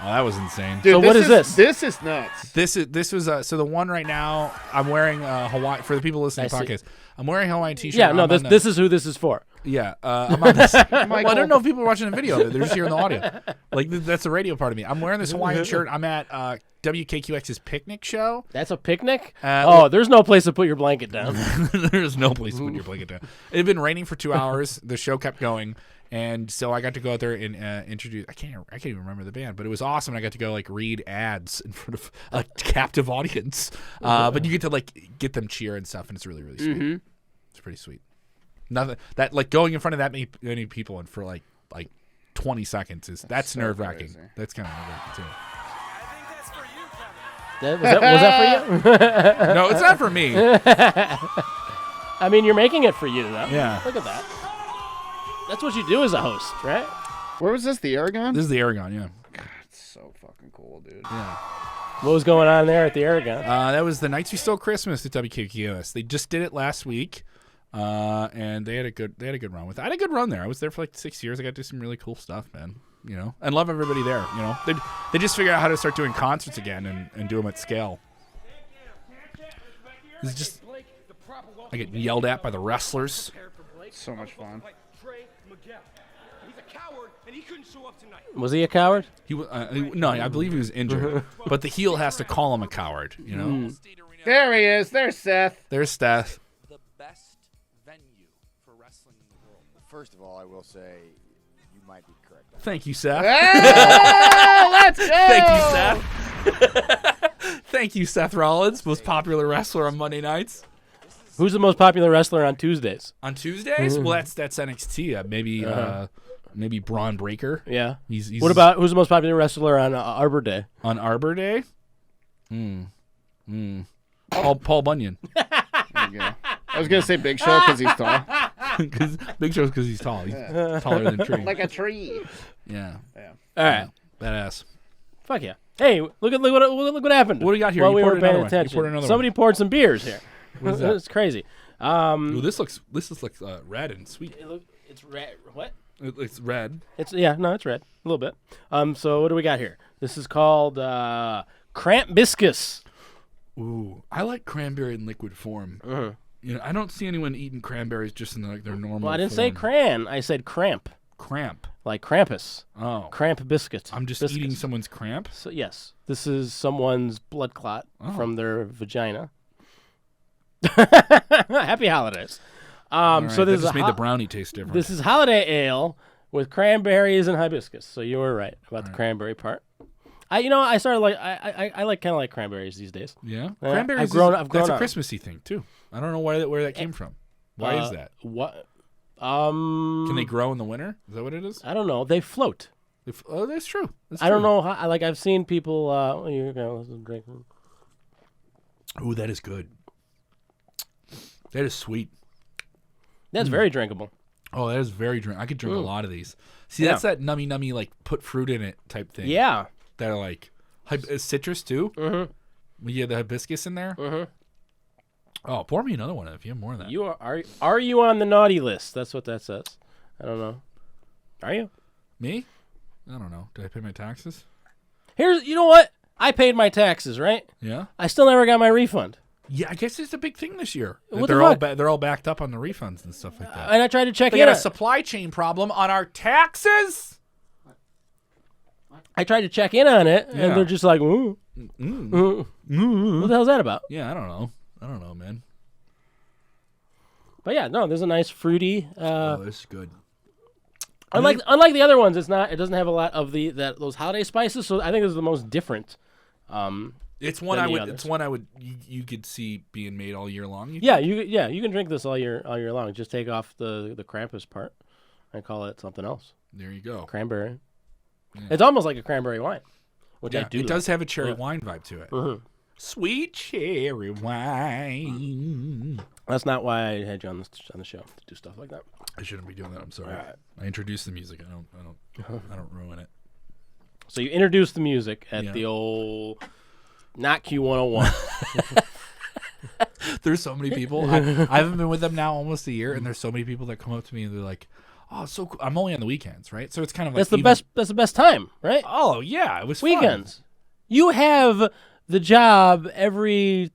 Oh, that was insane. Dude, So what is this? This is nuts. This was so the one right now. I'm wearing Hawaii for the people listening to the I see. podcast. I'm wearing a Hawaiian t-shirt. Yeah, no, I'm on this is who this is for. Yeah, I'm on this. Well, I don't know if people are watching a video of it. They're just hearing the audio. Like that's the radio part of me. I'm wearing this Hawaiian shirt. I'm at WKQX's picnic show. That's a picnic? Well- There's no place to put your blanket down. There's no place to put your blanket down. It had been raining for 2 hours. The show kept going, and so I got to go out there and introduce. I can't even remember the band, but it was awesome. I got to go like read ads in front of a captive audience. But you get to like get them cheer and stuff, and it's really really sweet. It's pretty sweet. Nothing that like going in front of that many people and for like 20 seconds that's so nerve wracking. crazy. That's kind of nerve wracking too. Was that for you? No, it's not for me. I mean, you're making it for you, though. Yeah. Look at that. That's what you do as a host, right? Where was this? The Aragon? This is the Aragon, yeah. It's so fucking cool, dude. Yeah. What was going on there at the Aragon? That was the Nights We Stole Christmas at WKQS. They just did it last week. And they had a good run with it. I had a good run there. I was there for like 6 years. I got to do some really cool stuff, man. You know, and love everybody there. You know, they just figured out how to start doing concerts again and do them at scale. It's just I get yelled at by the wrestlers. So much fun. Was he a coward? He no, I believe he was injured, but the heel has to call him a coward. You know, There he is. There's Seth. there's Steph. The best venue for wrestling in the world. First of all, I will say you might be correct. Thank you, Seth. Oh, let's go. Thank you, Seth. Thank you, Seth Rollins, most popular wrestler on Monday nights. Who's the most popular wrestler on Tuesdays? On Tuesdays, well, that's NXT. Maybe Braun Breaker. Yeah. He's What about who's the most popular wrestler on Arbor Day? on Arbor Day? Paul Bunyan. There you go. I was gonna say Big Show because he's tall. Big Show's because he's tall. He's taller than a tree. Like a tree. Yeah. All right. Badass. Fuck yeah. Hey, look what happened. What do you got here? While You we poured were paying another one. You attention. poured another Somebody poured some beers here. What is that? It's crazy. Ooh, this looks red and sweet. It's red. What? It's red. It's it's red a little bit. So what do we got here? This is called Cramp Biscuits. Ooh, I like cranberry in liquid form. You know, I don't see anyone eating cranberries just in their normal. Well, I didn't say cran. I said cramp, Cramp. like Krampus. Oh, Cramp biscuit. I'm just Biscuits. eating someone's cramp. So yes, this is someone's blood clot from their vagina. Happy holidays. All right, So that this is just made the brownie taste different. This is holiday ale with cranberries and hibiscus. So you were right about the cranberry part. I started like I like kind of like cranberries these days. Yeah, Yeah, cranberries. I've grown That's a up. Christmassy thing too. I don't know where that came from. Why is that? What? Can they grow in the winter? Is that what it is? I don't know. They float. Oh, that's true. That's I don't true. know how. Like I've seen people. You're gonna drink. Ooh, that is good. That is sweet. That's very drinkable. Oh, that is very drink. I could drink a lot of these. See, Yeah. that's that nummy like put fruit in it type thing. Yeah. That are like citrus too. Mm-hmm. You have the hibiscus in there. Mm-hmm. Oh, pour me another one if you have more of that. You are you on the naughty list? That's what that says. I don't know. Are you? Me? I don't know. Did I pay my taxes? You know what? I paid my taxes, right? Yeah. I still never got my refund. Yeah, I guess it's a big thing this year. What the they're all fuck? they're all backed up on the refunds and stuff like that. And I tried to check They in. got a supply chain problem on our taxes. I tried to check in on it, Yeah. and they're just like, ooh. What the hell's that about? Yeah, I don't know, man. But yeah, no, there's a nice fruity. Oh, this is good. Unlike the other ones, it doesn't have a lot of those holiday spices. So I think this is the most different. It's one than I the would. others. It's one I would. You could see being made all year long. You can drink this all year long. Just take off the Krampus part and call it something else. There you go. Cranberry. Yeah. It's almost like a cranberry wine, which I do. It does like. have a cherry wine vibe to it. Mhm. Sweet cherry wine. That's not why I had you on the show to do stuff like that. I shouldn't be doing that. I'm sorry. I introduced the music. I don't ruin it. So you introduced the music at the old not Q101. There's so many people. I haven't been with them now almost a year, and there's so many people that come up to me and they're like, "Oh, so cool." I'm only on the weekends, right? So it's kind of like That's the best time, right? Oh yeah, it was Weekends. fun. You have the job every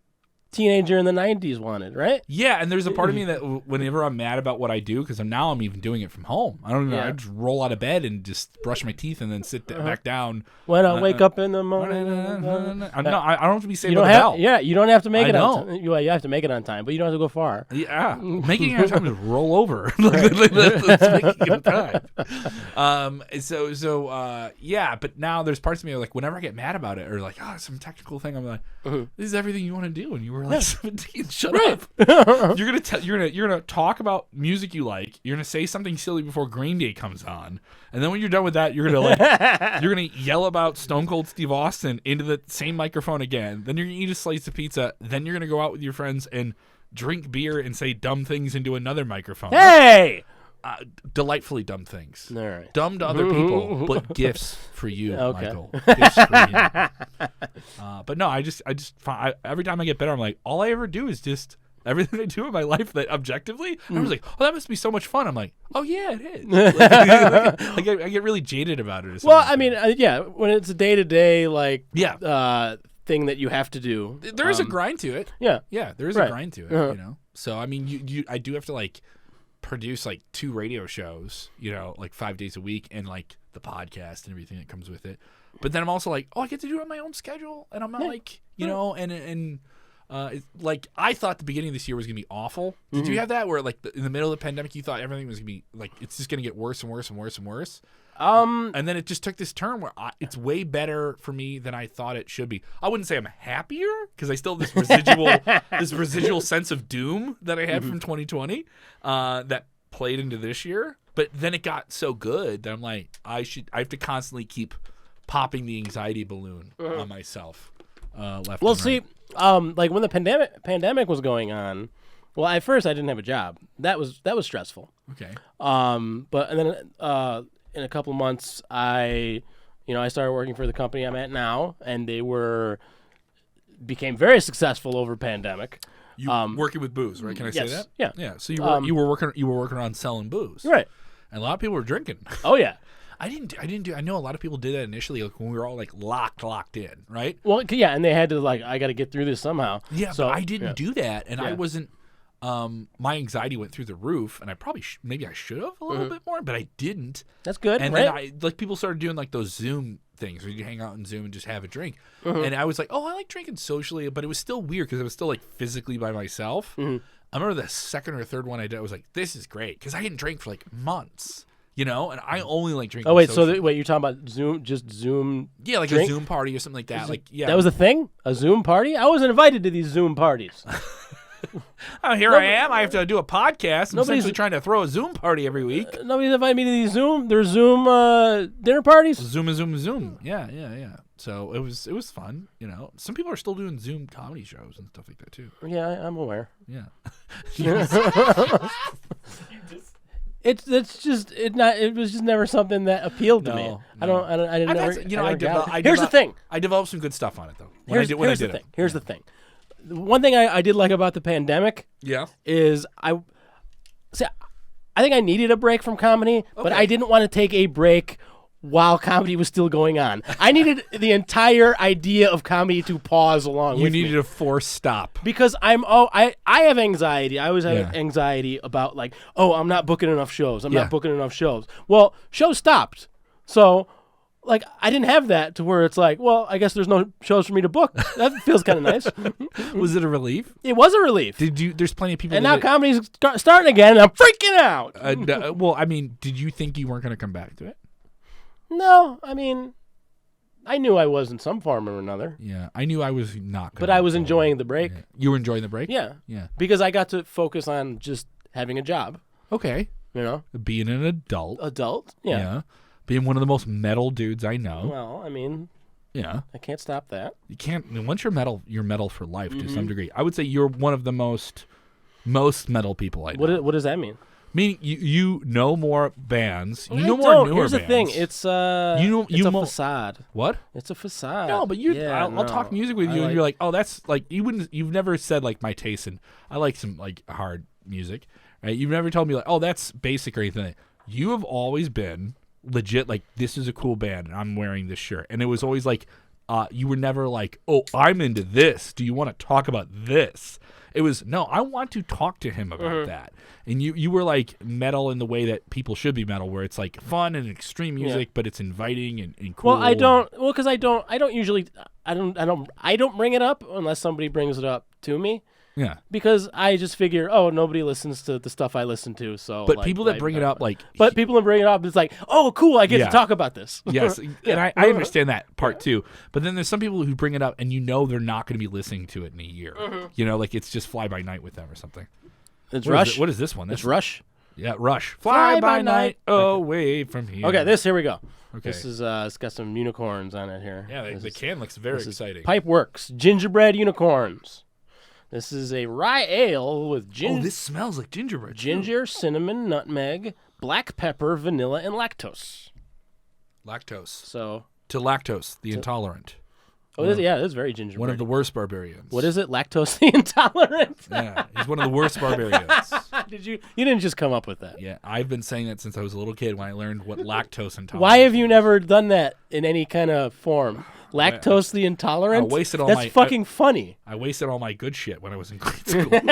teenager in the 90s wanted, right? Yeah, and there's a part of me that whenever I'm mad about what I do, because I'm even doing it from home. I don't even. I just roll out of bed and just brush my teeth and then sit back down. When I wake up in the morning. I don't have to be saved You by don't the have, bell. yeah, you don't have to make I it know. on time. You have to make it on time, but you don't have to go far. Yeah, making it on time is roll over. Let's make it on time. Yeah, but now there's parts of me like whenever I get mad about it or like some technical thing, I'm like, this is everything you want to do, and you were like 17. Shut up. You're gonna talk about music you like. You're gonna say something silly before Green Day comes on, and then when you're done with that, you're gonna yell about Stone Cold Steve Austin into the same microphone again. Then you're gonna eat a slice of pizza. Then you're gonna go out with your friends and drink beer and say dumb things into another microphone. Hey! Delightfully dumb things. All right. Dumb to other people, but gifts for you, Okay. Michael. Gifts for you. But no, I just every time I get better, I'm like, all I ever do is just Everything I do in my life that objectively, I was like, oh, that must be so much fun. I'm like, oh yeah, it is. Like, I get really jaded about it. Or something Well, like I mean, yeah, when it's a day-to-day like Yeah. Thing that you have to do, there is a grind to it. yeah. Yeah, there is Right. a grind to it. Uh-huh. You know, so I mean, I do have to like produce like 2 radio shows, you know, like 5 days a week, and like the podcast and everything that comes with it. But then I'm also like, oh, I get to do it on my own schedule, and I'm not like, you know, and like I thought the beginning of this year was gonna be awful. Did you have that where like in the middle of the pandemic you thought everything was gonna be like it's just gonna get worse and worse and worse and worse? And then it just took this turn where it's way better for me than I thought it should be. I wouldn't say I'm happier because I still have this residual sense of doom that I had from 2020 that played into this year. But then it got so good that I'm like, I have to constantly keep popping the anxiety balloon on myself. Left. Well, and see, right. like when the pandemic was going on, well, at first I didn't have a job. That was stressful. Okay. But and then in a couple of months, I started working for the company I'm at now, and they became very successful over pandemic. You working with booze, right? Can I say yes, that? yeah. Yeah. So you were working on selling booze, Right. And a lot of people were drinking. Oh yeah. I know a lot of people did that initially, like when we were all like locked in, right? Well, yeah, and they had to like, I got to get through this somehow. Yeah, so but I didn't do that, and I Yeah. wasn't. My anxiety went through the roof, and I probably maybe I should have a little bit more, but I didn't. That's good, And right? then people started doing like those Zoom things where you hang out in Zoom and just have a drink, and I was like, oh, I like drinking socially, but it was still weird because I was still like physically by myself. I remember the second or third one I did, I was like, this is great because I hadn't drank for like months. You know, and I only like drinking. Oh wait, socially. wait, you're talking about Zoom? Just Zoom? Yeah, like drink? a Zoom party or something like that. Like, yeah, That was a thing? A Zoom party? I wasn't invited to these Zoom parties. oh, here I am. I have to do a podcast. I'm Nobody's- essentially trying to throw a Zoom party every week. Nobody's invited me to these Zoom. There's Zoom dinner parties. Zoom. Yeah. So it was fun. You know, some people are still doing Zoom comedy shows and stuff like that too. Yeah, I'm aware. Yeah. It was just never something that appealed to me. I didn't. I've Never, had, you know, I never got it. I Here's the thing. I developed some good stuff on it though. Here's the thing. Here's the thing. The one thing I did like about the pandemic Yeah. is I think I needed a break from comedy, but Okay. I didn't want to take a break while comedy was still going on. I needed the entire idea of comedy to pause along You with me. needed a forced stop. Because I have anxiety. I always have anxiety about like, oh, I'm not booking enough shows. I'm Yeah. not booking enough shows. Well, shows stopped. So like I didn't have that to where it's like, well, I guess there's no shows for me to book. That feels kind of nice. Was it a relief? It was a relief. There's plenty of people. And now comedy's starting again, and I'm freaking out. Well, I mean, did you think you weren't going to come back to it? No, I mean, I knew I was in some form or another. Yeah, I knew I was not. But I was enjoying the break. Yeah. You were enjoying the break? Yeah. Yeah. Because I got to focus on just having a job. Okay. You know? Being an adult. Adult? Yeah. Being one of the most metal dudes I know. Well, I mean, Yeah. I can't stop that. You can't. I mean, once you're metal for life to some degree. I would say you're one of the most metal people I know. What does that mean? Meaning you know more bands. You I know more don't. newer Here's the bands. thing. It's it's a facade. What? It's a facade. No, but Yeah, I'll talk music with you, and you're like, oh, that's like you've never said like my taste, and I like some like hard music, right? You've never told me like, oh, that's basic or anything. You have always been legit like, this is a cool band, and I'm wearing this shirt, and it was always like, you were never like, oh, I'm into this. Do you want to talk about this? It was, no, I want to talk to him about that. And you were like metal in the way that people should be metal, where it's like fun and extreme music, but it's inviting and cool. Well, I don't. Well, because I don't usually. I don't bring it up unless somebody brings it up to me. Yeah. Because I just figure, oh, nobody listens to the stuff I listen to. So, But like, people that bring it up, like, But people that bring it up, it's like, oh, cool, I get Yeah. to talk about this. yes, and I understand that part too. But then there's some people who bring it up, and you know they're not going to be listening to it in a year. You know, like it's just fly by night with them or something. It's What is Rush. it? What is this one? It's Rush. Yeah, Rush. Fly Fly by by night away from here. Okay, here we go. Okay. This is it's got some unicorns on it here. Yeah, This the is- can looks very this is exciting. Pipeworks Gingerbread Unicorns. This is a rye ale with Oh, this smells like gingerbread. too. ginger, cinnamon, nutmeg, black pepper, vanilla, and lactose. Lactose. So To lactose, the intolerant. Oh, yeah, it is very gingerbread. One of the worst barbarians. What is it? Lactose intolerant? Yeah, he's one of the worst barbarians. You didn't just come up with that. Yeah, I've been saying that since I was a little kid when I learned what lactose intolerance. Why have you never done that in any kind of form? Lactose the intolerant? I wasted all That's fucking funny. I wasted all my good shit when I was in grade school. When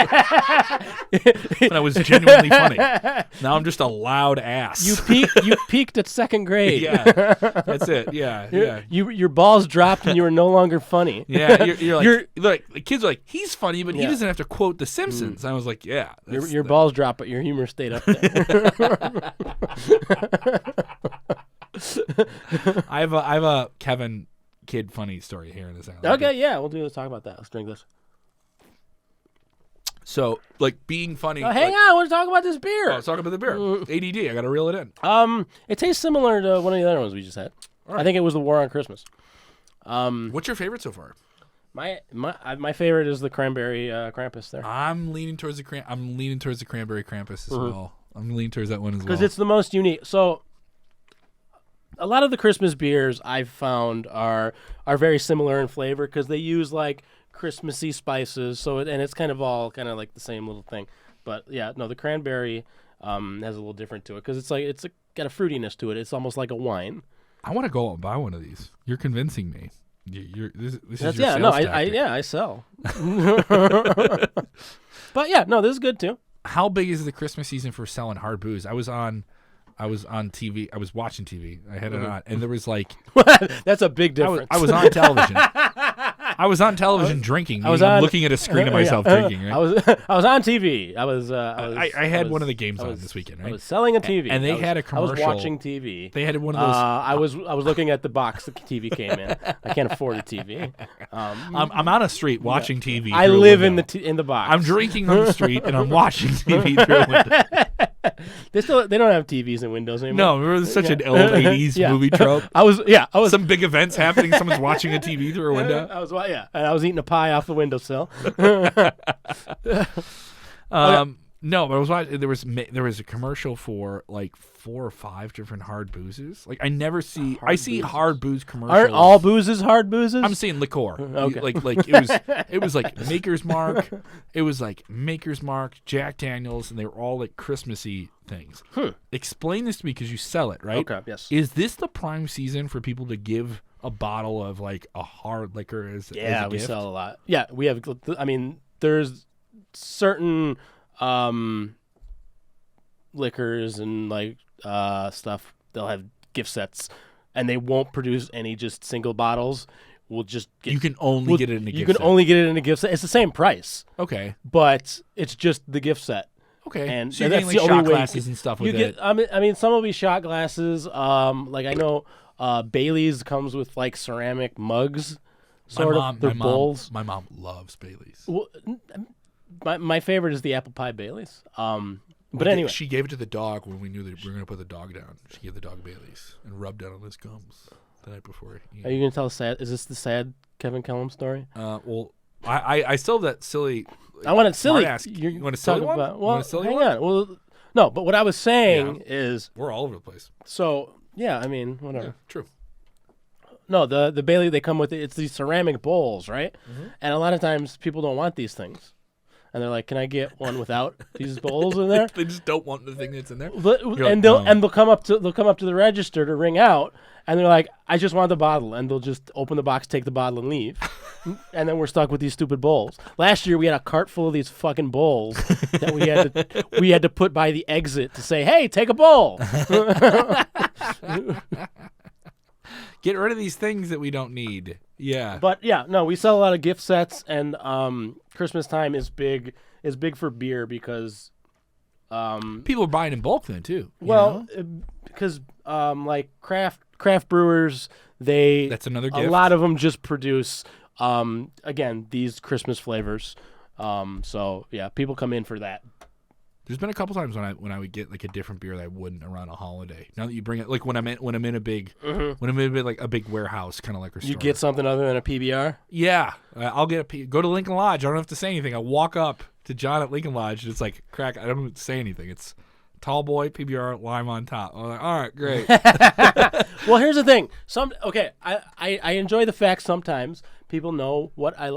I was genuinely funny. Now I'm just a loud ass. You peaked at second grade. Yeah, that's it. Yeah. Your balls dropped and you were no longer funny. Yeah, you're like the kids are like, he's funny, but he doesn't have to quote The Simpsons. I was like, yeah. Your balls dropped, but your humor stayed up there. I have a Kevin kid funny story here in this house. Okay, yeah, let's talk about that. Let's drink this. So, like, being funny. Hang on, let's talk about this beer. Oh, let's talk about the beer. ADD, I got to reel it in. It tastes similar to one of the other ones we just had. Right. I think it was the War on Christmas. What's your favorite so far? My favorite is the cranberry Krampus there. I'm leaning towards the cranberry Krampus as well. I'm leaning towards that one as well. Because it's the most unique. So, a lot of the Christmas beers I've found are very similar in flavor because they use like Christmassy spices. So and it's kind of like the same little thing. But yeah, no, the cranberry has a little different to it because it's got a fruitiness to it. It's almost like a wine. I want to go out and buy one of these. You're convincing me. This is your sales tactic. I sell. But yeah, no, this is good too. How big is the Christmas season for selling hard booze? I was on TV. I was watching TV. I had it on, and there was like that's a big difference. I was on television. I was on television drinking. I'm looking at a screen of myself drinking. Right? I was on TV. I had one of the games on this weekend. Right? I was selling a TV, and they had a commercial. I was watching TV. They had one of those. I was looking at the box the TV came in. I can't afford a TV. I'm on a street watching TV. I live in the box. I'm drinking on the street and I'm watching TV through a window. They don't have TVs in windows anymore. No, remember such an old 80s movie trope. I was some big events happening. Someone's watching a TV through a window. And I was eating a pie off the windowsill. No, but I was watching. There was a commercial for like 4 or 5 different hard boozes. Like I never see. I see hard booze commercials. Aren't all boozes hard boozes? I'm saying liqueur. Okay. Like it was like Maker's Mark. It was like Maker's Mark, Jack Daniels, and they were all like Christmassy things. Explain this to me because you sell it, right? Okay. Yes. Is this the prime season for people to give a bottle of like a hard liquor as a gift? We sell a lot. Yeah, we have. I mean, there's certain liquors and like stuff. They'll have gift sets, and they won't produce any just single bottles. We'll just get. You can only get it in a gift set. You can only get it in a gift set. It's the same price. Okay, but it's just the gift set. Okay, and so you're getting like shot glasses and stuff with it. I mean, some will be shot glasses. Like I know, Bailey's comes with like ceramic mugs. Bowls. My mom loves Bailey's. Well, my favorite is the apple pie Bailey's. But anyway, she gave it to the dog when we knew that we were going to put the dog down. She gave the dog Bailey's and rubbed down on his gums the night before. Are you going to tell us sad? Is this the sad Kevin Kellam story? Well, I still have that silly. I want it silly. You want a silly one? Hang on. Well, no, but what I was saying is we're all over the place. So yeah, I mean, whatever. Yeah, true. No, the Bailey they come with it's these ceramic bowls, right? Mm-hmm. And a lot of times people don't want these things. And they're like, "Can I get one without these bowls in there?" They just don't want the thing that's in there. They'll come up to the register to ring out, and they're like, "I just want the bottle," and they'll just open the box, take the bottle, and leave. And then we're stuck with these stupid bowls. Last year we had a cart full of these fucking bowls that we had to put by the exit to say, "Hey, take a bowl." Get rid of these things that we don't need. Yeah. But yeah, no, we sell a lot of gift sets, and Christmas time is big for beer because people are buying in bulk then too. Well, because like craft brewers, that's another gift. A lot of them just produce again these Christmas flavors. So yeah, people come in for that. There's been a couple times when I would get like a different beer that I wouldn't around a holiday. Now that you bring it, like when I'm in a big like a big warehouse kind of like a store. You get something other than a PBR? Yeah, I'll get go to Lincoln Lodge. I don't have to say anything. I walk up to John at Lincoln Lodge and it's like crack. I don't have to say anything. It's tall boy PBR lime on top. I'm like, all right, great. Well, here's the thing. I enjoy the fact sometimes people know what I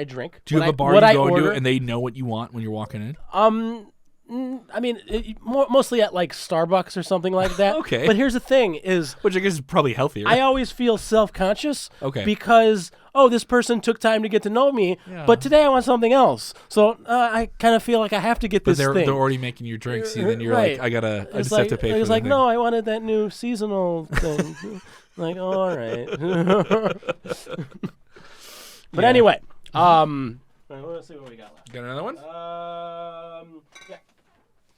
drink. Do you have a bar you go into and they know what you want when you're walking in? I mean, mostly at like Starbucks or something like that. Okay. But here's the thing: which I guess is probably healthier. I always feel self-conscious. Okay. Because this person took time to get to know me, Yeah. but today I want something else. So I kind of feel like I have to get But this they're thing. already making your drinks, and then you're Right. like, I just like, have to pay for It's the like, thing. no, I wanted that new seasonal thing. Like, all right. But Yeah. anyway, let's see what we got left. Got another one?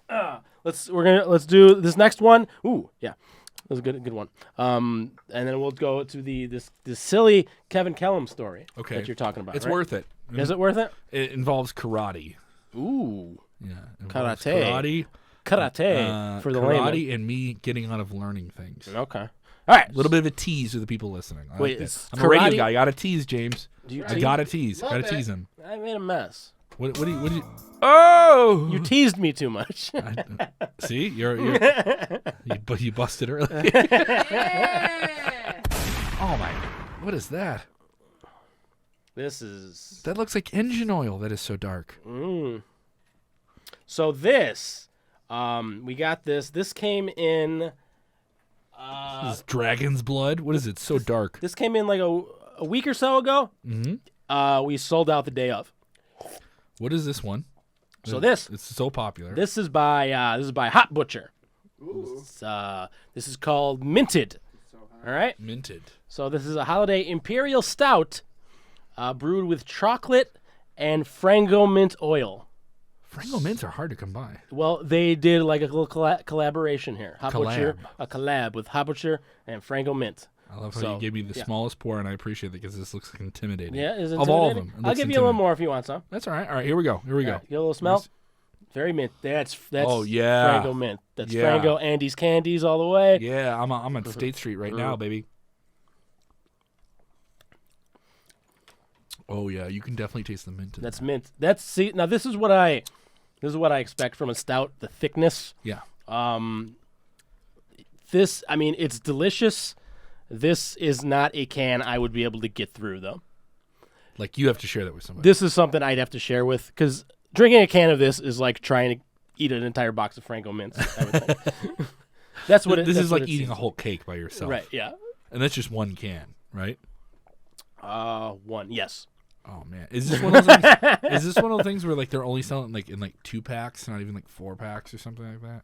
Yeah. Let's do this next one. Ooh, yeah, that was a good one. And then we'll go to this silly Kevin Kellam story. Okay. That you're talking about. It's right? worth it. Is it worth it? It involves karate. Ooh, Yeah. It involves karate. Karate for the karate layman. and me getting out of learning things. Okay. All right. A little bit of a tease for the people listening. I Wait, like that. it's I'm a radio karate? guy. I got to tease, James. Do you I tease? got to tease. Love Got to it. tease him. I made a mess. What do you? Oh! You teased me too much. See, you busted early. Oh my! What is that? This is. That looks like engine oil. That is so dark. So this, we got this. This came in. This is dragon's blood. What is it? So dark. This came in like a week or so ago. Mm-hmm. We sold out the day of. What is this one? So this It's so popular. this is by Hot Butcher. This is called Minted. All right. Minted. So this is a holiday imperial stout, brewed with chocolate and Frango mint oil. Frango mints are hard to come by. Well, they did like a little collaboration here. Hot Butcher, Collab. a collab with Hot Butcher and Frango mint. I love how So, you gave me the yeah. smallest pour, and I appreciate it because this looks intimidating. Yeah, is it Of all of intimidating? them, it I'll looks give you a little intimidating. more if you want some. That's all right. All right, here we go. Here we go. Yeah, get a little smell. Nice. Very mint. That's Oh, yeah. Frango mint. That's Yeah. Frango Andy's Candies all the way. Yeah, I'm on State Street right now, baby. Oh yeah, you can definitely taste the mint. That's mint. Now this is what I expect from a stout. The thickness. Yeah. This, I mean, it's delicious. This is not a can I would be able to get through though. Like you have to share that with somebody. This is something I'd have to share with, because drinking a can of this is like trying to eat an entire box of Franco mints. I would think. That's what This that's is what like it eating seems a whole cake by yourself. Right. Yeah. And that's just one can, right? One. Yes. Oh man, is this one of those things? Is this one of the things where like they're only selling like in like 2-packs, not even like 4-packs or something like that?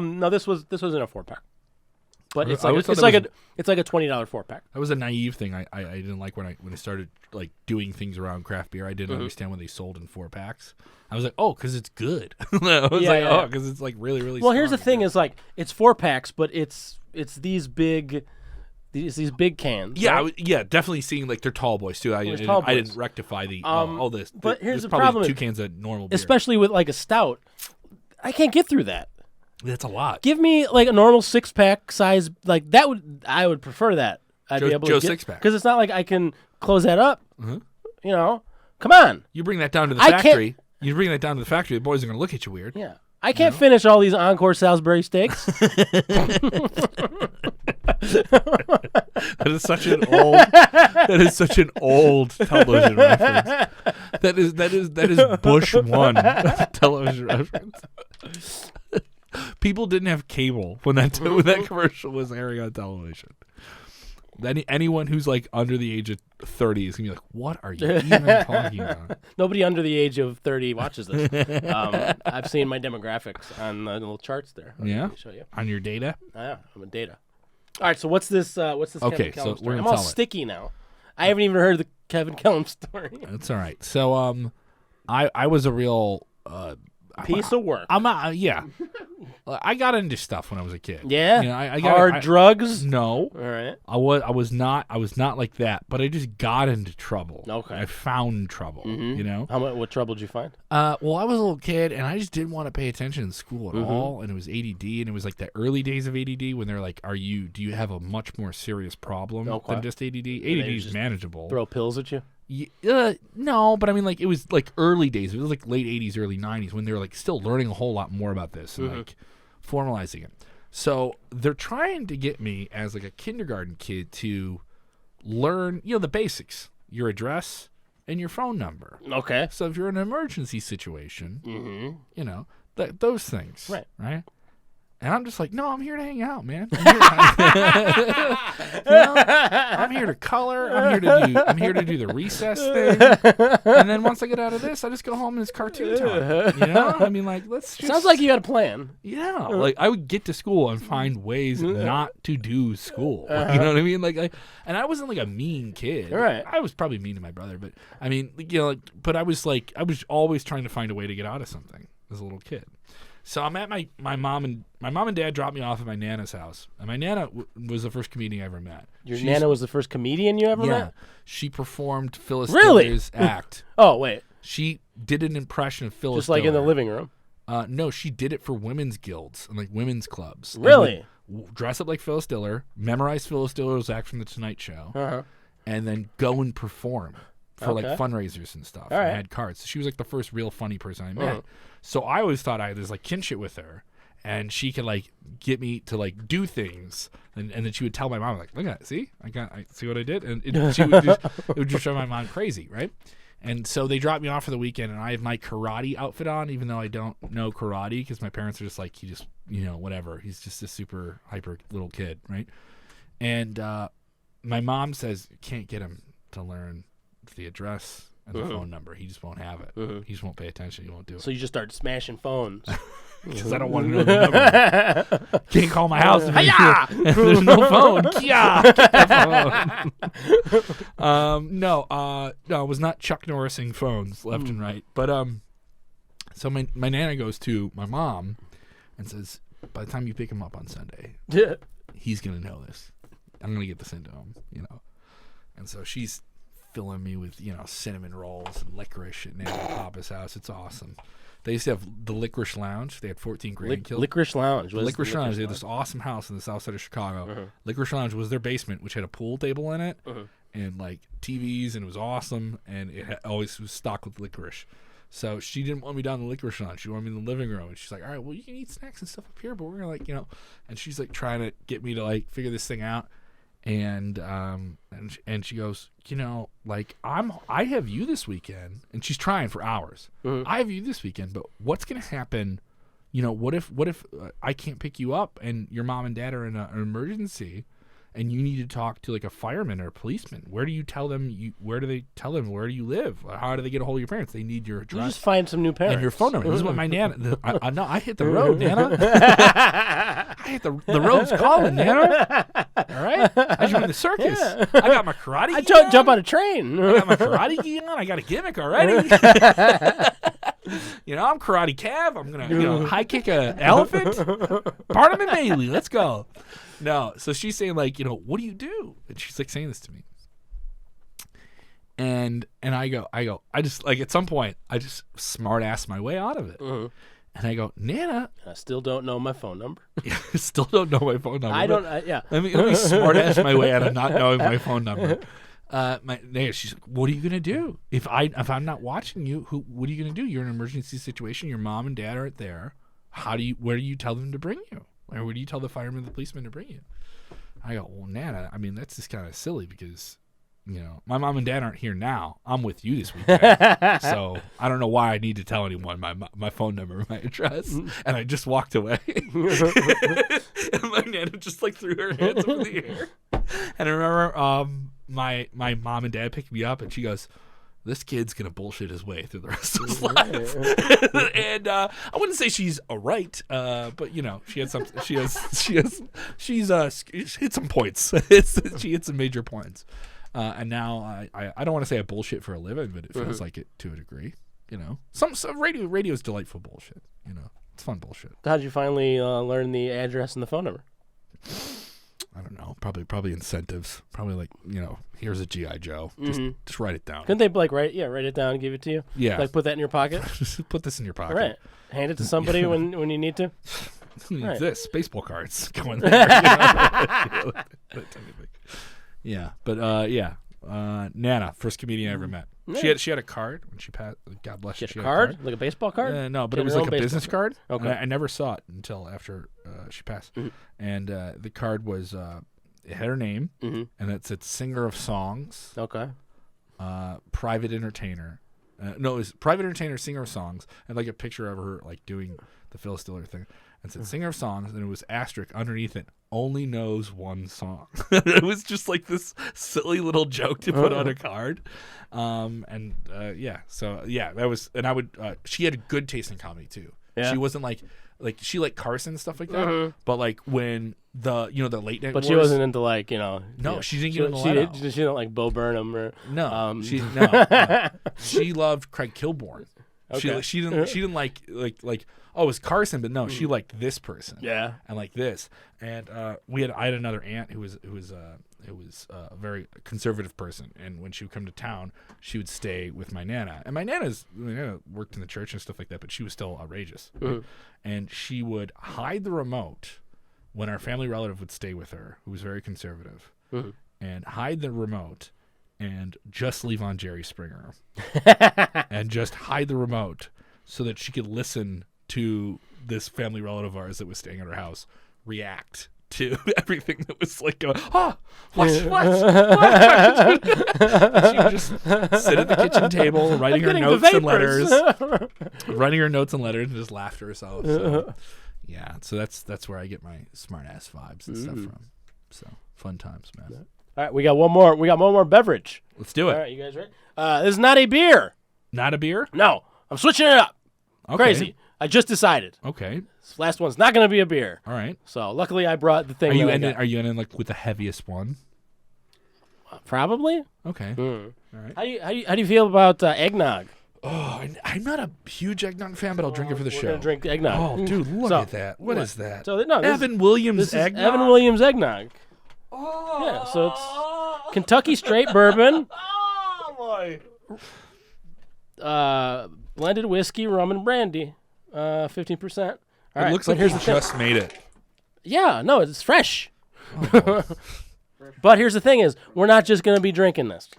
No, this was in a 4-pack. But it's I like always thought it's that like was- it's like a $20 4-pack. That was a naive thing I didn't like when I started like doing things around craft beer. I didn't understand when they sold in 4-packs. I was like, oh, because it's good. I was Yeah, like, yeah. oh, because it's like really really. Well, here's the strong. thing: is like it's 4-packs, but it's these big, these big cans. Yeah, right? yeah, definitely seeing like they're tall boys too. I There's tall didn't boys. rectify the this. but here's there's the probably problem: 2 cans of normal beer. especially with like a stout, I can't get through that. That's a lot. Give me like a normal 6-pack size, like that I would prefer that. I'd Joe- be able Joe to get 6-pack. because it's not like I can close that up. Mhm. You know, come on. You bring that down to the I can't- factory. You bring that down to the factory. The boys are gonna look at you weird. Yeah, I can't finish all these Encore Salisbury steaks. That is such an old. That is such an old television reference. That is Bush 1 television reference. People didn't have cable when that commercial was airing on television. Anyone who's like under the age of 30 is gonna be like, "What are you even talking about?" Nobody under the age of 30 watches this. I've seen my demographics on the little charts there. Yeah? Let me show you. On your data? Yeah, I'm a data. All right, so what's this? Okay, Kevin Kellam so story? we're I'm gonna all tell it. sticky now. I haven't even heard the Kevin Kellam story. That's all right. So I was a real Piece of work. I'm not, yeah. I got into stuff when I was a kid. Yeah. You know, I Hard drugs. No, All right. I was not like that. But I just got into trouble. Okay. I found trouble. You know. What trouble did you find? Well, I was a little kid, and I just didn't want to pay attention in school at all. And it was ADD, and it was like the early days of ADD when they're like, do you have a much more serious problem Okay. than just ADD? they ADD is just manageable. Throw pills at you? No, but I mean, like, it was like early days. It was like late 80s, early 90s when they were like still learning a whole lot more about this and like formalizing it. So they're trying to get me as like a kindergarten kid to learn, the basics, your address and your phone number. Okay. So if you're in an emergency situation, those things. Right. And I'm just like, no, I'm here to hang out, man. I'm here to color. I'm here to do the recess thing. And then once I get out of this, I just go home and it's cartoon time. I mean, like, let's just. Sounds like you had a plan. Yeah, like I would get to school and find ways not to do school. You know what I mean? Like, and I wasn't like a mean kid. Right. I was probably mean to my brother, but I mean, but I was always trying to find a way to get out of something as a little kid. So I'm at my mom and dad dropped me off at my Nana's house. And my Nana was the first comedian I ever met. Nana was the first comedian you ever met? She performed Phyllis Really? Diller's act. Oh, wait. She did an impression of Phyllis Just like in the Diller. living room? No, she did it for women's guilds and like women's clubs. Really? Dress up like Phyllis Diller, memorize Phyllis Diller's act from The Tonight Show, and then go and perform for like fundraisers and stuff. All and right. had cards. So she was like the first real funny person I met. So I always thought I had this like kinship with her, and she could like get me to like do things, and then she would tell my mom like, look at it, see, I see what I did, and it would just drive my mom crazy, right? And so they dropped me off for the weekend, and I have my karate outfit on, even though I don't know karate, because my parents are just like, he just, whatever. He's just a super hyper little kid, right? And my mom says, you can't get him to learn the address and the phone number. He just won't have it. He just won't pay attention. He won't do it. So you just start smashing phones. Because I don't want to know the number. Can't call my house. There's no phone. Get that phone. No, I was not Chuck Norrising phones left and right. But so my Nana goes to my mom and says, by the time you pick him up on Sunday, he's going to know this. I'm going to get this into him, And so she's filling me with, cinnamon rolls and licorice at Nana and Papa's house. It's awesome. They used to have the Licorice Lounge. They had 14 grandkids. Licorice Lounge. Licorice Lounge. They had this awesome house in the south side of Chicago. Licorice Lounge was their basement, which had a pool table in it and like TVs, and it was awesome. And it always was stocked with licorice. So she didn't want me down the Licorice Lounge. She wanted me in the living room. And she's like, all right, well, you can eat snacks and stuff up here, but we're going to like, And she's like trying to get me to like figure this thing out. And she goes, like I have you this weekend, and she's trying for hours. I have you this weekend, but what's gonna happen? What if I can't pick you up, and your mom and dad are in an emergency, and you need to talk to like a fireman or a policeman? Where do you tell them? Where do they tell them? Where do you live? How do they get a hold of your parents? They need your address. You just find some new parents and your phone number. This is what my Nana. I hit the road, Nana. I hit the road's calling, Nana. All right, I joined the circus. I got my karate. I gi on. jump on a train. I got my karate gi on. I got a gimmick already. I'm Karate Cav. I'm gonna high kick a elephant. Barnum and Bailey. Let's go. No, so she's saying like, what do you do? And she's like saying this to me. And I go, I just like at some point I just smart ass my way out of it. And I go, Nana, I still don't know my phone number. Still don't know my phone number. I don't. Let me smart ass my way out of not knowing my phone number. She's like, what are you gonna do if I'm not watching you? What are you gonna do? You're in an emergency situation. Your mom and dad aren't there. Where do you tell them to bring you? Or where do you tell the fireman and the policeman to bring you? I go, well, Nana, I mean, that's just kind of silly because, my mom and dad aren't here now. I'm with you this weekend. So I don't know why I need to tell anyone my phone number, my address. And I just walked away. And my Nana just like threw her hands up in the air. And I remember my mom and dad picked me up, and she goes, this kid's gonna bullshit his way through the rest of his life. And I wouldn't say she's a right, but she had some. She's hit some points. She hit some major points. And now I don't want to say I bullshit for a living, but it feels like it to a degree. Some radio is delightful bullshit. It's fun bullshit. How'd you finally learn the address and the phone number? I don't know. Probably incentives. Probably like, here's a G.I. Joe. Just write it down. Couldn't they like write it down and give it to you? Yeah. Like put that in your pocket? Just put this in your pocket. Right. Hand it to somebody when you need to. Who needs Right. this? Baseball cards. Go in there. Yeah. But Nana, first comedian I ever met. She had a card when she passed. God bless She her. had a card? Like a baseball card? No, but She it had was her like own a baseball business card. Okay. And I never saw it until after she passed. And the card was it had her name, and it said singer of songs, Okay. private entertainer. No, it was private entertainer, singer of songs, and like a picture of her like doing the Phil Stiller thing. And it said singer of songs, and it was asterisk underneath it. Only knows one song. It was just like this silly little joke to put on a card. That was, and I would. She had good taste in comedy too. Yeah. She wasn't like she liked Carson and stuff like that. But like when the late night. But wars, she wasn't into like, No, she didn't get into she Leno. didn't like Bo Burnham or No, no. She loved Craig Kilborn. Okay. She didn't like it was Carson, but no, she liked this person. Yeah. And like this. And I had another aunt who was a very conservative person, and when she would come to town, she would stay with my nana. And my nana worked in the church and stuff like that, but she was still outrageous. Right? And she would hide the remote when our family relative would stay with her, who was very conservative, and hide the remote and just leave on Jerry Springer and just hide the remote so that she could listen to this family relative of ours that was staying at her house react to everything that was like going, what? She would just sit at the kitchen table writing her notes and letters, and just laugh to herself. So, yeah, so that's where I get my smart ass vibes and stuff from. So fun times, man. All right, we got one more beverage. Let's do it. All right, you guys ready? This is not a beer. Not a beer? No, I'm switching it up. Okay. Crazy. I just decided. Okay. This last one's not going to be a beer. All right. So luckily I brought the thing. Are you ending like with the heaviest one? Probably. Okay. All right. How do you feel about eggnog? Oh, I'm not a huge eggnog fan, but I'll drink it for the We're show. gonna drink eggnog. Oh, dude, look So, at that. What is that? So no, Evan Williams this is eggnog. Evan Williams eggnog. Oh. Yeah. So it's Kentucky straight bourbon. Oh boy. Blended whiskey, rum, and brandy. 15%. It looks like here's you the thing. just made it. Yeah, no, it's fresh. But here's the thing is, we're not just going to be drinking this,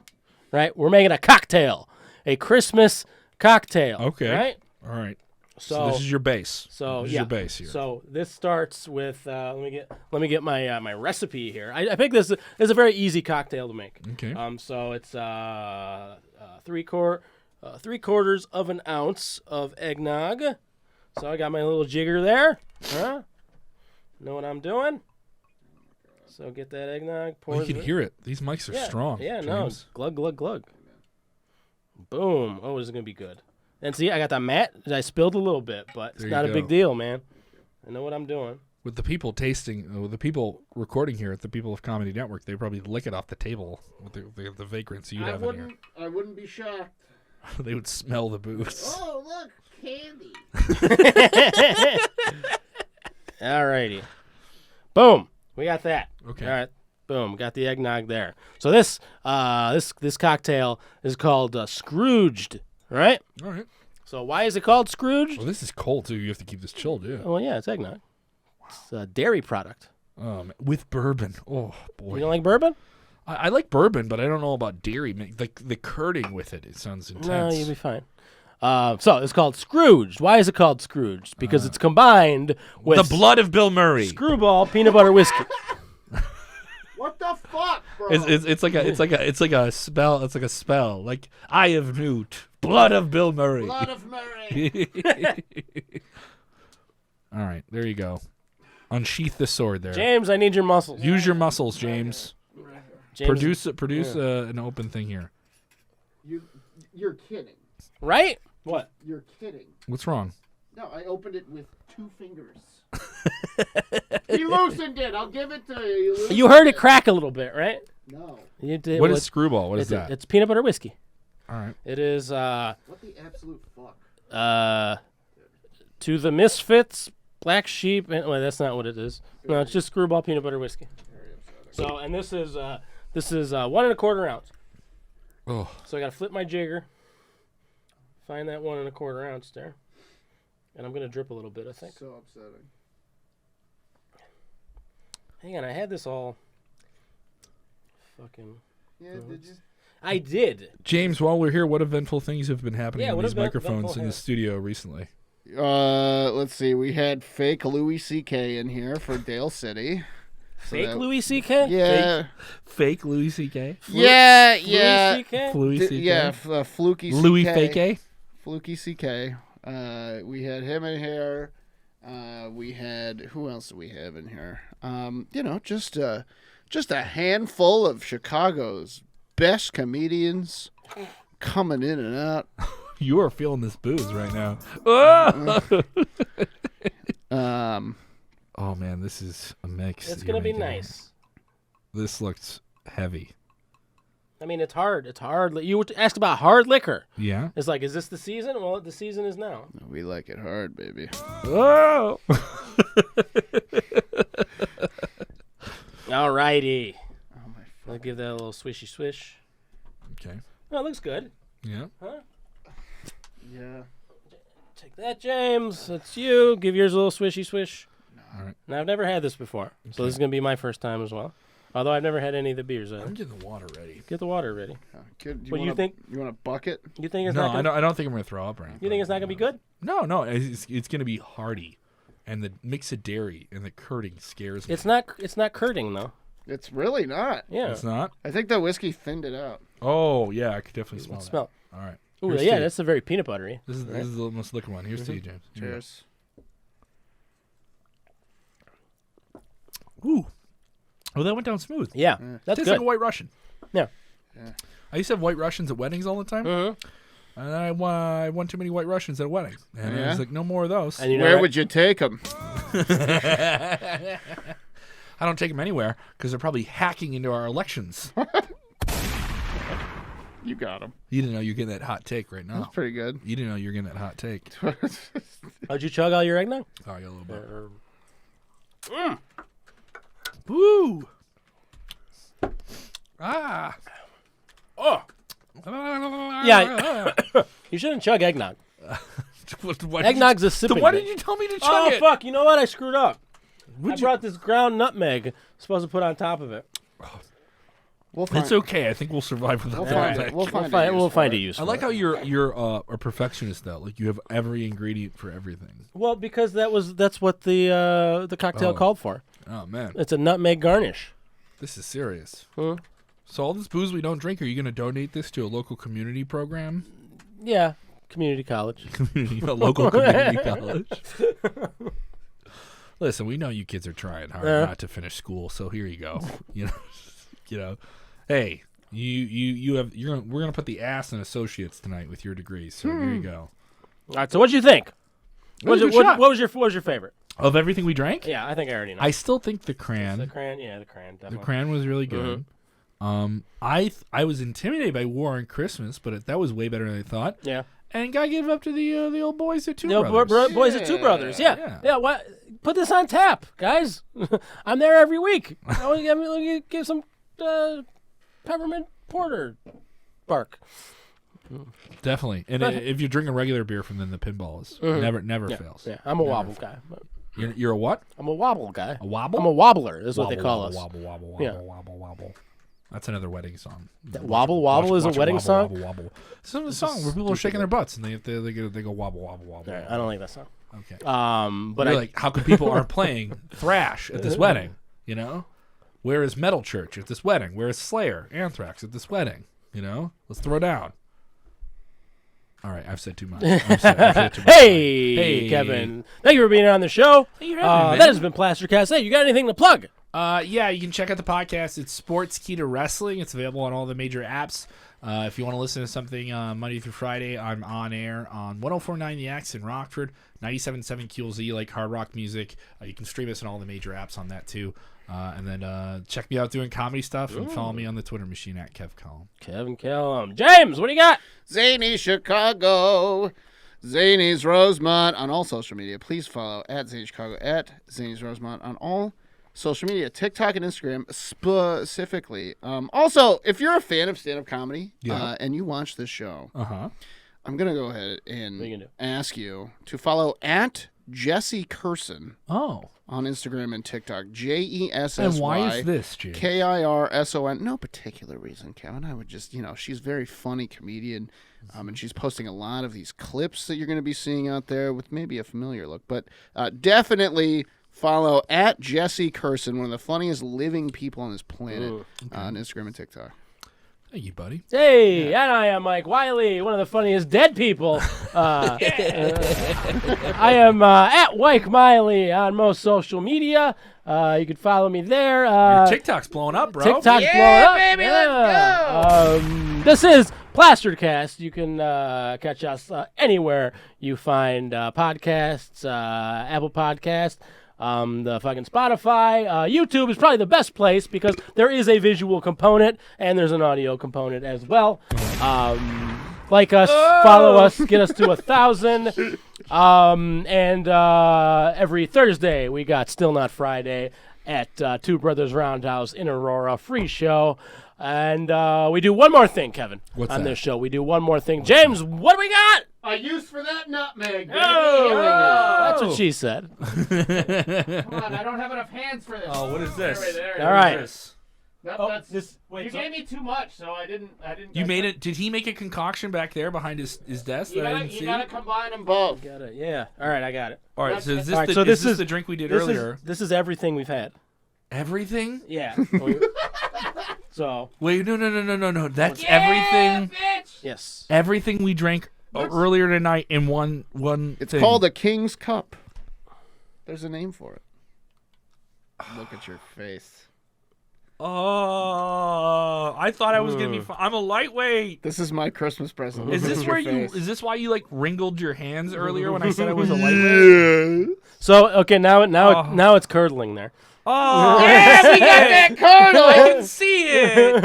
right? We're making a cocktail, a Christmas cocktail. Okay. Right? All right. So this is your base. So this is your base here. So this starts with let me get my my recipe here. I think this is a very easy cocktail to make. Okay. So it's 3/4 of an ounce of eggnog. So I got my little jigger there. Huh? Know what I'm doing? So get that eggnog. Pour You can hear it. These mics are strong. Yeah, James. no. Glug, glug, glug. Boom. Oh, this is going to be good. And see, I got that mat. I spilled a little bit, but it's There not you a big go. deal, man. I know what I'm doing. With the people tasting, with the people recording here at the People of Comedy Network, they probably lick it off the table with the vagrants you have in here. I wouldn't be shocked. They would smell the booze. Oh, look, candy. Alrighty. Boom. We got that. Okay. All right. Boom. Got the eggnog there. So this cocktail is called Scrooged, right? All right. So why is it called Scrooged? Well, this is cold too. You have to keep this chilled, yeah. Well, yeah, it's eggnog. It's a dairy product. With bourbon. Oh boy. You don't like bourbon? I like bourbon, but I don't know about dairy. Like the curding with it, it sounds intense. No, you'll be fine. So it's called Scrooged. Why is it called Scrooged? Because it's combined with the blood of Bill Murray. Skrewball peanut butter whiskey. What the fuck, bro? It's like a spell. It's like a spell. Like Eye of Newt, blood of Bill Murray. Blood of Murray. All right, there you go. Unsheath the sword there. James, I need your muscles. Use your muscles, James. James, Produce an open thing here. You're kidding. right? What? You're kidding. What's wrong? No, I opened it with 2 fingers. He loosened it. I'll give it to you. You heard it crack a little bit, right? No. You did, What well, is Skrewball? What is that? It's peanut butter whiskey. All right. It is What the absolute fuck? To the Misfits, Black Sheep, and wait, that's not what it is. No, it's just Skrewball peanut butter whiskey. So, and this is 1 1/4 ounce. Oh, So I gotta flip my jigger, find that 1 1/4 ounce there, and I'm gonna drip a little bit, I think. So upsetting. Hang on, I had this all fucking. Yeah, did you? I did. James, while we're here, what eventful things have been happening in what these eventful microphones in the things? studio recently? Let's see. We had fake Louis C.K. in here for Dale City. Fake Louis C.K.? Yeah. Fake Louis C.K. Yeah. Louis C.K.? Louis C.K. Yeah. Fluky C.K. Louis Fake. Fluky C.K. We had him in here. We had, who else do we have in here? Just a handful of Chicago's best comedians coming in and out. You are feeling this booze right now. Oh man, this is a mix. It's that going to you're be making. nice. This looks heavy. I mean, it's hard. It's hard. You asked about hard liquor. Yeah. It's like, is this the season? Well, the season is now. We like it hard, baby. Oh. All righty. I'll give that a little swishy swish. Okay. Oh, it looks good. Yeah. Huh? Yeah. Take that, James. That's you. Give yours a little swishy swish. All right. Now, I've never had this before, so this is going to be my first time as well. Although I've never had any of the beers. I'm getting the water ready. Get the water ready. What do you think? You want a bucket? You think it's No, not gonna, I don't think I'm gonna throw up right now. You think it's not going to be good? No, it's gonna be hearty, and the mix of dairy and the curding scares me. It's not curding, though. It's really not. Yeah. It's not. I think the whiskey thinned it out. Oh yeah, I could definitely smell that. Smell. All right. Ooh, Here's yeah, to you. that's a very peanut buttery. This is the most liquid one. Here's to you, James. Here you go. Cheers. Ooh. Oh, that went down smooth. Yeah, that's Tastes good. like a White Russian. Yeah. I used to have White Russians at weddings all the time. Mm-hmm. And I won too many White Russians at a wedding. And I Yeah? was like, no more of those. And you know Where what? would you take them? I don't take them anywhere because they're probably hacking into our elections. You got them. You didn't know you're getting that hot take right now. That's pretty good. You didn't know you're getting that hot take. How'd you chug all your eggnog? Oh, I got a little bit. Woo! Ah! Oh, yeah. You shouldn't chug eggnog. Eggnog's a sipping. Why thing. did you tell me to chug Oh it? fuck! You know what? I screwed up. I you- brought this ground nutmeg. Supposed to put on top of it. We'll find. It's okay. I think we'll survive without We'll that. find it. We'll find We'll find a it. use. I for like it. how you're a perfectionist though. Like you have every ingredient for everything. Well, because that's what the cocktail Oh. called for. Oh man, It's a nutmeg garnish. this is serious. Huh? So all this booze we don't drink, are you going to donate this to a local community program? Yeah, community college. A local community college. Listen, we know you kids are trying hard not to finish school, so here you go. You know. Hey, we're gonna put the ass in associates tonight with your degrees. So here you go. All right. So what'd you think? What Good was shot. your favorite? Of everything we drank, Yeah, I think I already know. I still think the the cran. cran. Yeah, the cran. The Definitely. cran was really good. I was intimidated by War on Christmas, but that was way better than I thought. Yeah. And guy gave up to the old boys at Two The Brothers. boys at Two Brothers. Yeah. Yeah. What? Put this on tap, guys. I'm there every week. I want to give some peppermint porter bark. Definitely. And if you're drinking regular beer from them, the pinball is never fails. Yeah, I'm a wobble guy. You're a what? I'm a wobble guy. A wobble? I'm a wobbler. Is what they Wobble, call wobble, us. Wobble, wobble, wobble, Yeah. wobble, wobble. That's another wedding song. Wobble wobble is a Watch it wedding wobble, song. Wobble, wobble. It's a song where people are shaking their butts and they go wobble, wobble, wobble. All right, I don't like that song. Okay. But You're I like, how come people aren't playing thrash at this wedding? You know, where is Metal Church at this wedding? Where is Slayer, Anthrax at this wedding? You know, let's throw down. All right, I've said too much. I've said too much. hey, Kevin, thank you for being on the show. Thank you for having me, man. That has been Plastered Cast. Hey, you got anything to plug? Yeah, you can check out the podcast. It's Sports Key to Wrestling. It's available on all the major apps. If you want to listen to something Monday through Friday, I'm on air on 104.9 The X in Rockford, 97.7 QLZ, like hard rock music. You can stream us on all the major apps on that too. And then check me out doing comedy stuff and follow me on the Twitter machine at Kev Kellam. Kevin Kellam. James, what do you got? Zany Chicago. Zany's Rosemont on all social media. Please follow at Zany Chicago, at Zany's Rosemont on all social media, TikTok and Instagram specifically. Also, if you're a fan of stand-up comedy and you watch this show, I'm going to go ahead and ask you to follow at Jesse Kirson Oh. on Instagram and TikTok. JESSY. And why is this, Jay? KIRSON. No particular reason, Kevin. I would just, she's a very funny comedian, and she's posting a lot of these clips that you're going to be seeing out there with maybe a familiar look. But definitely follow at Jesse Kirson, one of the funniest living people on this planet, on Instagram and TikTok. Thank you, buddy. Hey, and I am Mike Wiley, one of the funniest dead people. I am at Mike Miley on most social media. You can follow me there. Your TikTok's blowing up, bro. TikTok's blowing up. Baby, let's go. This is Plastered Cast. You can catch us anywhere you find podcasts, Apple Podcasts. The fucking Spotify, YouTube is probably the best place because there is a visual component and there's an audio component as well. Like us, follow us, get us to 1,000. And every Thursday we got Still Not Friday at Two Brothers Roundhouse in Aurora, free show. And we do one more thing, Kevin. What's on that? this show? We do one more thing. James, what do we got? A use for that nutmeg. That's what she said. Come on, I don't have enough hands for this. Oh, what is this? All right. You gave me too much, so I didn't. You made it. Did he make a concoction back there behind his desk that I didn't see? You gotta combine them both. Got it. Yeah. All right, I got it. All right. So is this, All right, the, so is this this is- the drink we did This earlier? this is everything we've had. Everything? Yeah. So Wait, no. That's everything. yes. Everything we drank earlier tonight in one It's thing. called a King's Cup. There's a name for it. Look at your face. Oh, I thought I was gonna be. I'm a lightweight. This is my Christmas present. Is Look this at your where you? face. Is this why you like wrinkled your hands earlier when I said I was a lightweight? So okay, now it's curdling there. Oh, Yeah, we got that curdle. I can see it.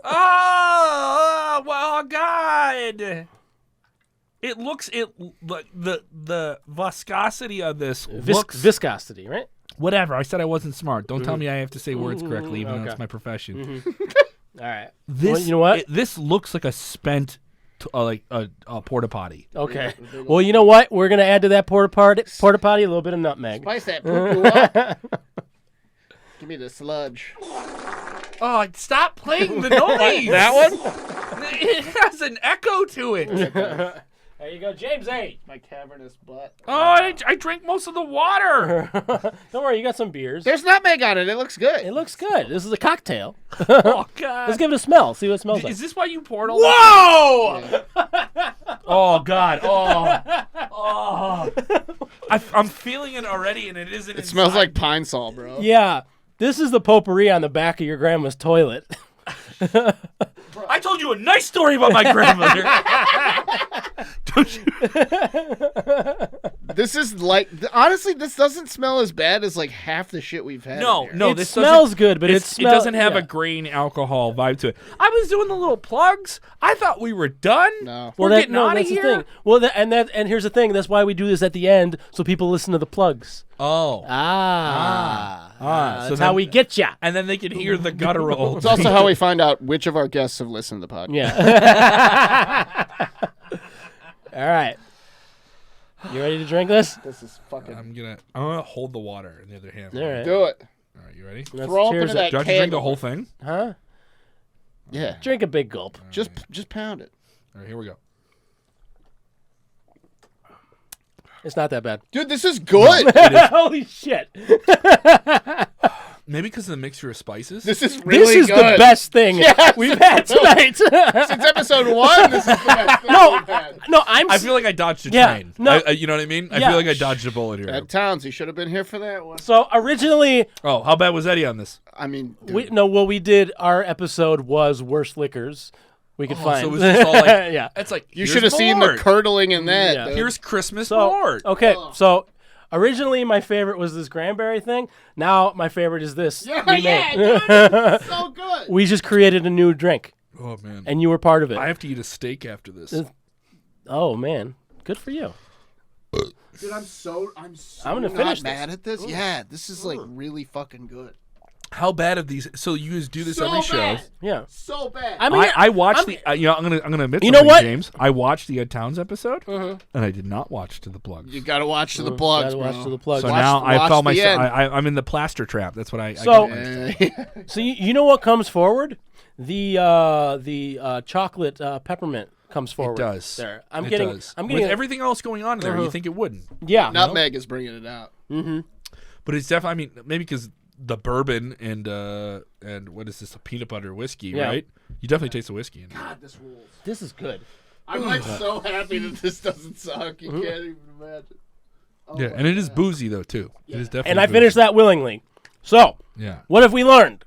Oh, well, God. It looks like the viscosity of this looks Viscosity, right? whatever. I said I wasn't smart. Don't tell me I have to say words correctly, even though Okay. it's my profession. All right. This, Well, you know what? This looks like a spent, like a porta potty. Okay. Well, you know what? We're gonna add to that porta potty a little bit of nutmeg. Spice that poo-poo up. Give me the sludge. Oh, stop playing the noise. That one? It has an echo to it. There you go, James A. My cavernous butt. Oh, I drank most of the water. Don't worry, you got some beers. There's nutmeg on it. It looks good. It looks good. This is a cocktail. Oh, God. Let's give it a smell. See what it smells like. Is this why you poured all that? Whoa! Oh, God. Oh. I'm feeling it already, and it isn't. It smells like Pine Sol, bro. Yeah, this is the potpourri on the back of your grandma's toilet. I told you a nice story about my grandmother. Don't you? This is like, honestly, this doesn't smell as bad as like half the shit we've had. No, in here. no. It this smells doesn't- good, but it doesn't have yeah. a grain alcohol vibe to it. I was doing the little plugs. I thought we were done. No. We're Well, getting out of that's here. the thing. Well, and here's the thing. That's why we do this at the end, so people listen to the plugs. Oh. So So that's how then- we get ya. And then they can hear the guttural. It's also how we find out which of our guests have listened to the podcast. Yeah. All right. You ready to drink this? This is fucking. I'm gonna hold the water in the other hand. All right. Do it. All right, you ready? Let's Throw up cheers into it. that Do I have to drink the candle. whole thing? Huh? Yeah. Drink a big gulp. Just pound it. All right, here we go. It's not that bad. Dude, this is good. Holy shit. Maybe because of the mixture of spices. This is really This is good. the best thing we've had tonight. Since episode 1, this is the best thing we've had. No, I feel like I dodged a Yeah, train. no. You know what I mean? I Yeah. feel like I dodged a bullet here. Ed Towns, you should have been here for that one. So originally, Oh, how bad was Eddie on this? I mean, dude, what we did, our episode was worst liquors we could find. So it was just all like, yeah. It's like you here's should have seen the Lord. curdling in that. Yeah. dude. Here's Christmas So Lord. okay, so originally my favorite was this cranberry thing. Now my favorite is this. Yeah, we yeah, made. dude, it's so good. We just created a new drink, Oh man, and you were part of it. I have to eat a steak after this. Oh man, good for you. Dude, I'm I'm gonna finish not mad at this. Yeah, this is like really fucking good. How bad of these? So you guys do this every show. Yeah. So bad. I mean, I watched I'm gonna admit You know something, what? James. I watched the Ed Towns episode, and I did not watch to the plugs. You gotta watch to the plugs, Gotta bro. watch to the plugs. So Watch- now I watch felt the myself. end. I'm in the plaster trap. That's what I. So- I So you know what comes forward? The chocolate peppermint comes forward. does. There. I'm I'm getting. getting With everything else going on there, you Uh-huh. think it wouldn't. yeah. Nutmeg is bringing it out. But it's definitely. I mean, maybe because the bourbon and what is this? A peanut butter whiskey, Yeah. right? You definitely taste the whiskey in it. God, this rules. This is good. I'm like so happy that this doesn't suck. You can't even imagine. Oh Yeah, my and it is God. boozy though too. It is definitely. And I boozy. finished that willingly. So, Yeah. what have we learned?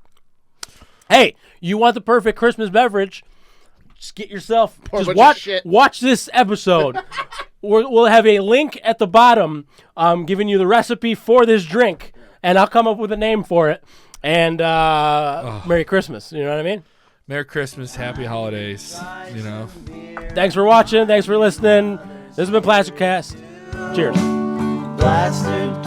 Hey, you want the perfect Christmas beverage? Just get yourself. a Just bunch of shit. watch this episode. We'll have a link at the bottom, giving you the recipe for this drink, and I'll come up with a name for it. And Merry Christmas. You know what I mean? Merry Christmas, Happy Holidays. You know. Thanks for watching. Thanks for listening. This has been Plastered Cast. Cheers. Plastered